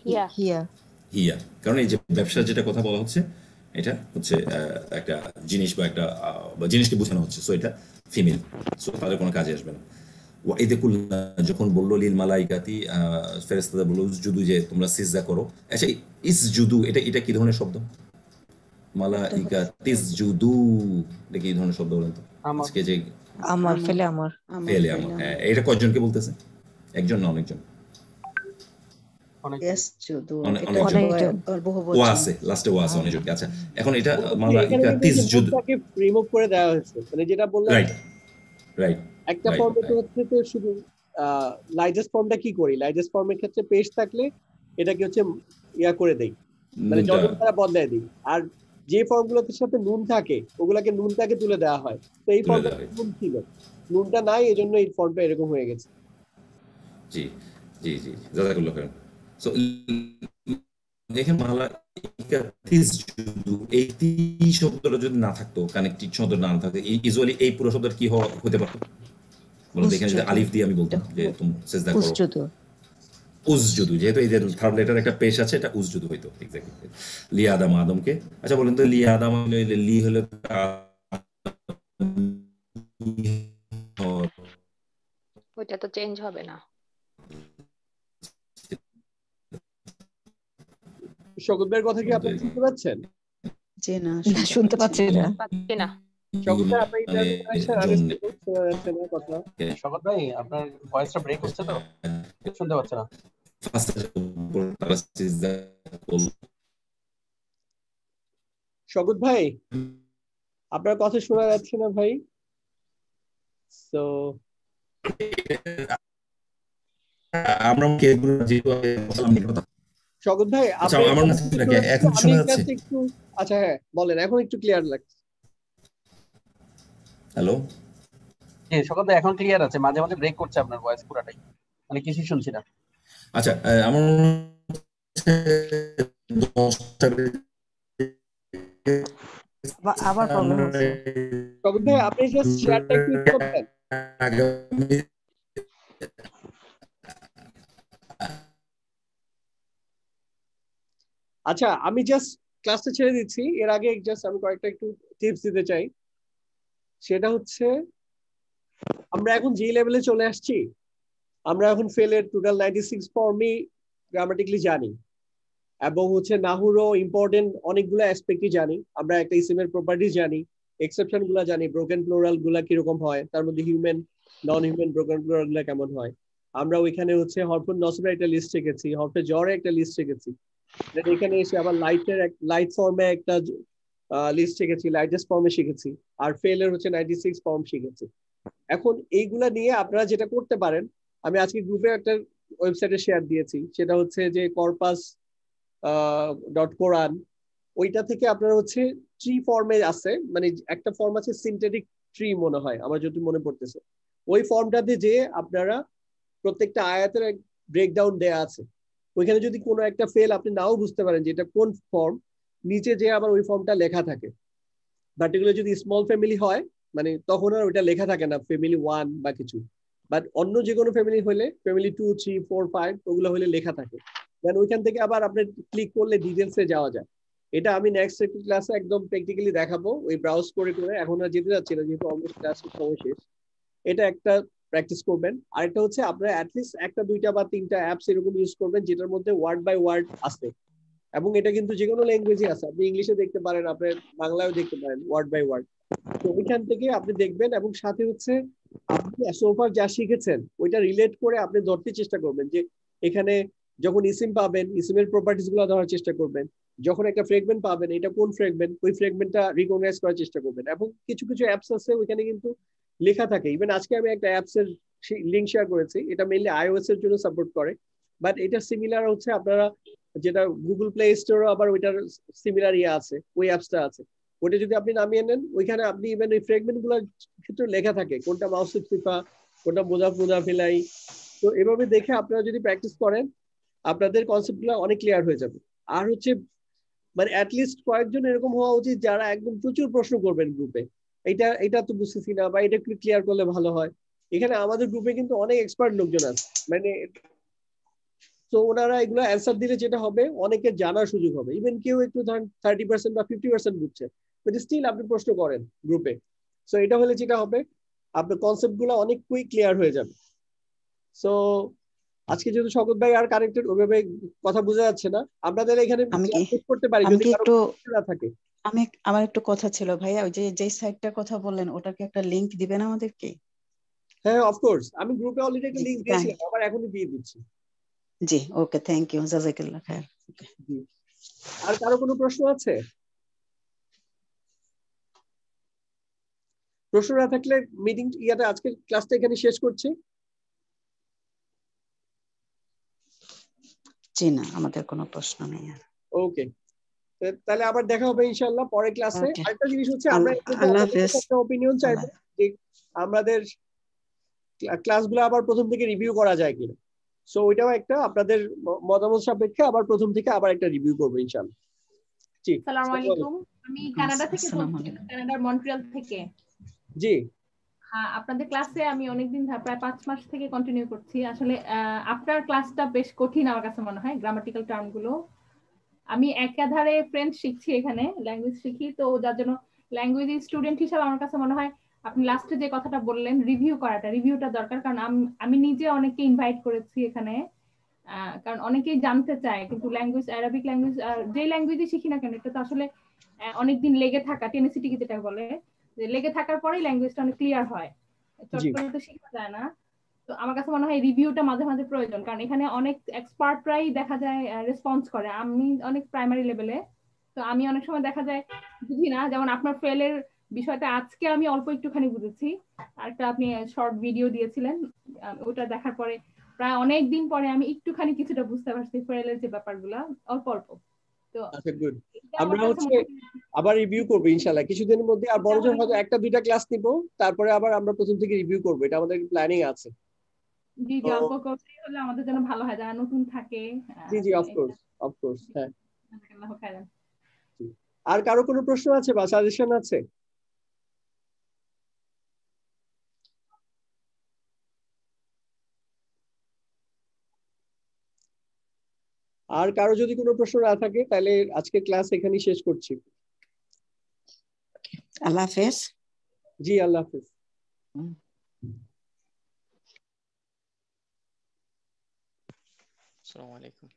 হিয়া হিয়া হিয়া, কারণ এই যে ব্যবসার যেটা কথা বলা হচ্ছে, এটা হচ্ছে একটা জিনিস বা একটা বা জিনিসকে বোঝানো হচ্ছে, সো এটা ফিমেল, সো তাদের কোনো কাজে আসবে না। ওয়াইদে কুল্লা যখন বললো লিল মালাইকাতি, ফেরেশতাদের বললো উসজুদু যে তোমরা সিজদা করো। আচ্ছা, ইসজুদু এটা এটা কি ধরনের শব্দ? মালাইকা তিসজুদু, এটা কি ধরনের শব্দ বলেন তো? আমার আজকে যে আমার ফেলে আমার ফেলে আমার, হ্যাঁ, এটা কয়জনকে বলতেছে? একজন না অনেকজন? অনেক ইয়েস যদু এটা অনেকজন। অনেকজন। ওর ও বহুবচন আছে, লাস্টে ও আছে অনেকজনকে। আচ্ছা, এখন এটা এখানে মালাইকা কিন্তু এই যে তিসজুদু, মুডটাকে রিমুভ করে দেওয়া হয়েছে, মানে যেটা বললাম রাইট রাইট একটা রাইট ফর্মে তো হচ্ছে তো শুধু লাইজেস্ট ফর্মটা কি করি, লাইজেস্ট ফর্মের ক্ষেত্রে পেশ থাকলে এটাকে হচ্ছে ইয়া করে দেই, মানে নুনটা জন্ম দ্বারা বদলায় দিই। আর যে ফর্মগুলোতে সাথে নুন থাকে ওগুলাকে নুনটাকে তুলে দেওয়া হয়। তো এই তুলে ফর্মটা দেওয়া হয়। নুন ছিল, নুনটা নাই, এজন্য এই ফর্মটা এরকম হয়ে গেছে। জি জি জি, জাযাকাল্লাহ খাইরান। সো দেখেন মালাইকা তিসজুদু, এই তি শব্দটা যদি না থাকতো, কানেক্টিভ শব্দ না থাকতো, ইউজুয়ালি এই পুরো শব্দটা কি হতে পারতো বলুন তো? এখানে যদি আলিফ দিয়ে আমি বলতাম যে তুমি সিজদা করো, উসজুদু উসজুদু, যেহেতু এই যে থার্ড লেটার একটা পেশ আছে, এটা উসজুদু হইতো এক্স্যাক্টলি। লি আদম, আদমকে। আচ্ছা বলেন তো, লি আদম লি হলো ওইটা তো চেঞ্জ হবে না। শকুত ভাইয়ের কথা কি আপনারা শুনতে পাচ্ছেন? যে না না শুনতে পাচ্ছি না পাচ্ছি না। শকুত ভাই আপনার ইন্টারনেট জন্য শোনা যাচ্ছে না কথা। শকত ভাই আপনার ভয়েসটা ব্রেক হচ্ছে তো, শুনতে পাচ্ছি না। শকুত ভাই আপনার কথা শোনা যাচ্ছে না ভাই। তো আমরা শকুত ভাই আচ্ছা, আপনি আমার মনে হয় এখন শোনা যাচ্ছে। একটু, আচ্ছা হ্যাঁ বলেন, এখন একটু ক্লিয়ার লাগছে। হ্যালো, হ্যাঁ শকত ভাই এখন ক্লিয়ার আছে, মাঝে মাঝে ব্রেক করছে আপনার ভয়েস পুরাটাই, মানে কিছুই শুনছি না। আচ্ছা, আমার আবার প্রবলেম হচ্ছে শকুত ভাই আপনি জাস্ট শেয়ারটা একটু করতেন। আচ্ছা আমি জাস্ট ক্লাসটা ছেড়ে দিচ্ছি, এর আগে জাস্ট আমি কয়েকটা একটু টিপস দিতে চাই। সেটা হচ্ছে আমরা এখন যে লেভেলে চলে আসছি, আমরা এখন ফেলের টোটাল 96 ফর্মই গ্রামাটিক্যালি জানি, এবং হচ্ছে নাহুরও ইম্পর্টেন্ট অনেকগুলো অ্যাসপেক্টই জানি। আমরা একটা ইসিমের প্রপার্টিজ জানি, এক্সেপশন গুলা জানি, ব্রোকেন প্লুরাল গুলা কিরকম হয়, তার মধ্যে হিউম্যান নন হিউম্যান ব্রোকেন প্লুরাল গুলা কেমন হয়। আমরা ওইখানে হচ্ছে হরফুন নসবের একটা লিস্ট শিখেছি, হরফে জ্বরে একটা লিস্ট শিখেছি। এখানে এসে আবার লাইট ফর্মে একটা লিস্ট শিখেছি, লাইটেস্ট ফর্মে শিখেছি, আর ফেলের হচ্ছে 96 ফর্ম শিখেছি। এখন এইগুলা নিয়ে আপনারা যেটা করতে পারেন, আমি আজকে গ্রুপে একটা ওয়েবসাইটে শেয়ার দিয়েছি, সেটা হচ্ছে যে corpus.quran, ওইটা থেকে আপনার হচ্ছে ট্রি ফর্মে আছে, মানে একটা ফর্ম আছে সিনথেটিক ট্রি মনে হয় আমার যদি মনে পড়তেছে, ওই ফর্মটাতে যে আপনারা প্রত্যেকটা আয়াতের ব্রেকডাউন দেয়া আছে, ওইখানে যদি কোনো একটা ফেল আপনি নাও বুঝতে পারেন যে এটা কোন ফর্ম, নিচে যে আবার ওই ফর্মটা লেখা থাকে। পার্টিকুলার যদি স্মল ফ্যামিলি হয় মানে তখন আর ওইটা লেখা থাকে না ফ্যামিলি 1 বা কিছু, বাট অন্য যে কোনো ফ্যামিলি হলে ফ্যামিলি 2 3 4 5 ওগুলো হলে লেখা থাকে, দেন ওইখান থেকে আবার আপনি ক্লিক করলে ডিটেলসে যাওয়া যায়। এটা আমি নেক্সট ক্লাসে একদম প্র্যাকটিক্যালি দেখাবো, ওই ব্রাউজ করে করে। এখন আর যেতে যাচ্ছি না যেহেতু অলমোস্ট ক্লাস সময় শেষ। এটা একটা প্র্যাকটিস করবেন। আরেকটা হচ্ছে আপনারা অ্যাটলিস্ট একটা দুইটা বা তিনটা অ্যাপস এরকম ইউজ করবেন যেটার মধ্যে ওয়ার্ড বাই ওয়ার্ড আছে, এবং এটা কিন্তু যে কোনো ল্যাঙ্গুয়েজে আছে, আপনি ইংলিশে দেখতে পারেন, আপনি বাংলায়ও দেখতে পারেন ওয়ার্ড বাই ওয়ার্ড। তো ওইখান থেকে আপনি দেখবেন, এবং সাথে হচ্ছে আপনি সোফার যা শিখেছেন ওইটা রিলেট করে আপনি ধরতে চেষ্টা করবেন যে এখানে যখন ইসিম পাবেন ইসিমের প্রপার্টিস গুলো ধরার চেষ্টা করবেন, যখন একটা ফ্রেগমেন্ট পাবেন এটা কোন ফ্রেগমেন্ট, ওই ফ্রেগমেন্টটা রিকগনাইজ করার চেষ্টা করবেন। এবং কিছু কিছু অ্যাপস আছে ওইখানে কিন্তু লেখা থাকে, ইভেন আজকে আমি একটা অ্যাপস এর লিংক শেয়ার করেছি, এটা মেইনলি আইওএস এর জন্য সাপোর্ট করে, বাট এটা সিমিলার হচ্ছে আপনারা যেটা গুগল প্লে স্টোরে আবার ওইটার সিমিলার ইয়ে আছে, ওই অ্যাপসটা আছে, ওটা যদি আপনি নামিয়ে নেন ওইখানে আপনি ইভেন ওই ফ্রেগমেন্ট গুলোর ক্ষেত্রে লেখা থাকে কোনটা মাউসের ফিফা, কোনটা মোজা ফেলাই। তো এভাবে দেখে আপনারা যদি প্র্যাকটিস করেন আপনাদের কনসেপ্ট গুলো অনেক ক্লিয়ার হয়ে যাবে। আর হচ্ছে মানে অ্যাটলিস্ট কয়েকজন এরকম হওয়া উচিত যারা একদম প্রচুর প্রশ্ন করবেন গ্রুপে, এটা তো বুঝতেছি না বা এটা একটু ক্লিয়ার করলে ভালো হয়। এখানে আমাদের গ্রুপে কিন্তু অনেক এক্সপার্ট লোকজন আছে, মানে তো ওনারা এগুলো অ্যান্সার দিলে যেটা হবে অনেকের জানার সুযোগ হবে। ইভেন কেউ একটু ধরেন 30% বা 50% বুঝছে, বাট স্টিল আপনি প্রশ্ন করেন গ্রুপে, সো এটা হলে যেটা হবে আপনার কনসেপ্ট গুলো অনেক কুইক ক্লিয়ার হয়ে যাবে। সো আজকে যেহেতু শওকত ভাই আর কানেক্টেড ওইভাবে কথা বোঝা যাচ্ছে না, আপনাদের এখানে আমি কি ক্লাস করতে পারি আমি যদি কি কারো একটু প্রশ্ন না থাকে। আমার একটু কথা ছিল ভাইয়া, ওই যে সাইটটার কথা বললেন ওটাকে একটা লিংক দিবেন আমাদেরকে? হ্যাঁ অফকোর্স, আমি গ্রুপে অলরেডি একটা জি লিংক দিয়েছিলাম, আবার এখনই দিয়ে দিচ্ছি। জি ওকে, থ্যাংক ইউ, জাজাকাল্লাহ খায়ের। জি, আর কারো কোনো প্রশ্ন আছে? প্রশ্ন না থাকলে মিটিং ইয়াটা আজকের ক্লাসটা এখানে শেষ করছি। জি না, আমাদের কোনো প্রশ্ন নেই আর। ওকে, তাহলে আবার দেখা হবে ইনশাআল্লাহ পরের ক্লাসে। ওকে, আরেকটা জিনিস হচ্ছে আমরা একটু আল্লাহ আপনাদের হাফেজ। কাছে একটা ওপিনিয়ন চাইবো যে আমাদের ক্লাসগুলো আবার প্রথম থেকে রিভিউ করা যায় কিনা। সো ওইটাও একটা আপনাদের মতামত সাপেক্ষে আবার প্রথম থেকে আবার একটা রিভিউ করবো ইনশাআল্লাহ। জি, আসসালামু আলাইকুম। আমি কানাডা থেকে আসসালামু বলছি, আলাইকুম। কানাডার মন্ট্রিয়াল থেকে। জি আপনাদের ক্লাসে আমি অনেকদিন প্রায় 5 মাস থেকে কন্টিনিউ করছি। আসলে আপনার ক্লাসটা বেশ কঠিন আমার কাছে মনে হয়, গ্রামাটিক্যাল টার্মগুলো। আমি একাধারে ফ্রেঞ্চ শিখছি, এখানে ল্যাঙ্গুয়েজ শিখি, তো যার জন্য ল্যাঙ্গুয়েজ স্টুডেন্ট হিসেবে আমার কাছে মনে হয় আপনি লাস্টে যে কথাটা বললেন রিভিউটা দরকার। কারণ আমি নিজে অনেককে ইনভাইট করেছি এখানে, কারণ অনেকেই জানতে চায়, কিন্তু ল্যাঙ্গুয়েজ অ্যারাবিক ল্যাঙ্গুয়েজ যে ল্যাঙ্গুয়েজই শিখি না কেন এটা তো আসলে অনেকদিন লেগে থাকা, টেনেসিটি যেটা বলে, যে লেগে থাকার পরেই ল্যাঙ্গুয়েজটা অনেক ক্লিয়ার হয়, চট জি করে তো শেখা যায় না। তো আমার কাছে মনে হয় রিভিউটা মাঝে মাঝে প্রয়োজন, কারণ এখানে অনেক এক্সপার্টরাই দেখা যায় রেসপন্স করে। আমি অনেক প্রাইমারি লেভেলে, তো আমি অনেক সময় দেখা যায় বুঝি না, যেমন আপনার ফেলের বিষয়টা আজকে আমি অল্প একটুখানি বুঝেছি, আরেকটা আপনি শর্ট ভিডিও দিয়েছিলেন, ওটা দেখার পরে প্রায় অনেক দিন পরে আমি একটুখানি কিছুটা বুঝতে পারছি ফেলের যে ব্যাপারগুলা, অল্প অল্প। তো আচ্ছা গুড, এটা আমার আমরা কাছে হচ্ছে মনে হয় আবার রিভিউ করবো ইনশাআল্লাহ কিছুদিনের মধ্যে, আর বড় জোর হয়তো একটা দুইটা ক্লাস নিব, তারপরে আবার আমরা প্রথম থেকে রিভিউ করবো, এটা আমাদের প্ল্যানিং আছে। জি তো অল্প করতেই হলে আমাদের জন্য ভালো হয়, যারা নতুন থাকে। জি অফকোর্স হ্যাঁ। আল্লাহ খাইরান। জি। আর কারো কোনো প্রশ্ন আছে বা সাজেশন আছে? আর কারো যদি কোনো প্রশ্ন না থাকে তাহলে আজকে ক্লাস এখানেই শেষ করছি। আল্লাহ হাফেজ। জি আল্লাহ হাফেজ। আসসালামু আলাইকুম।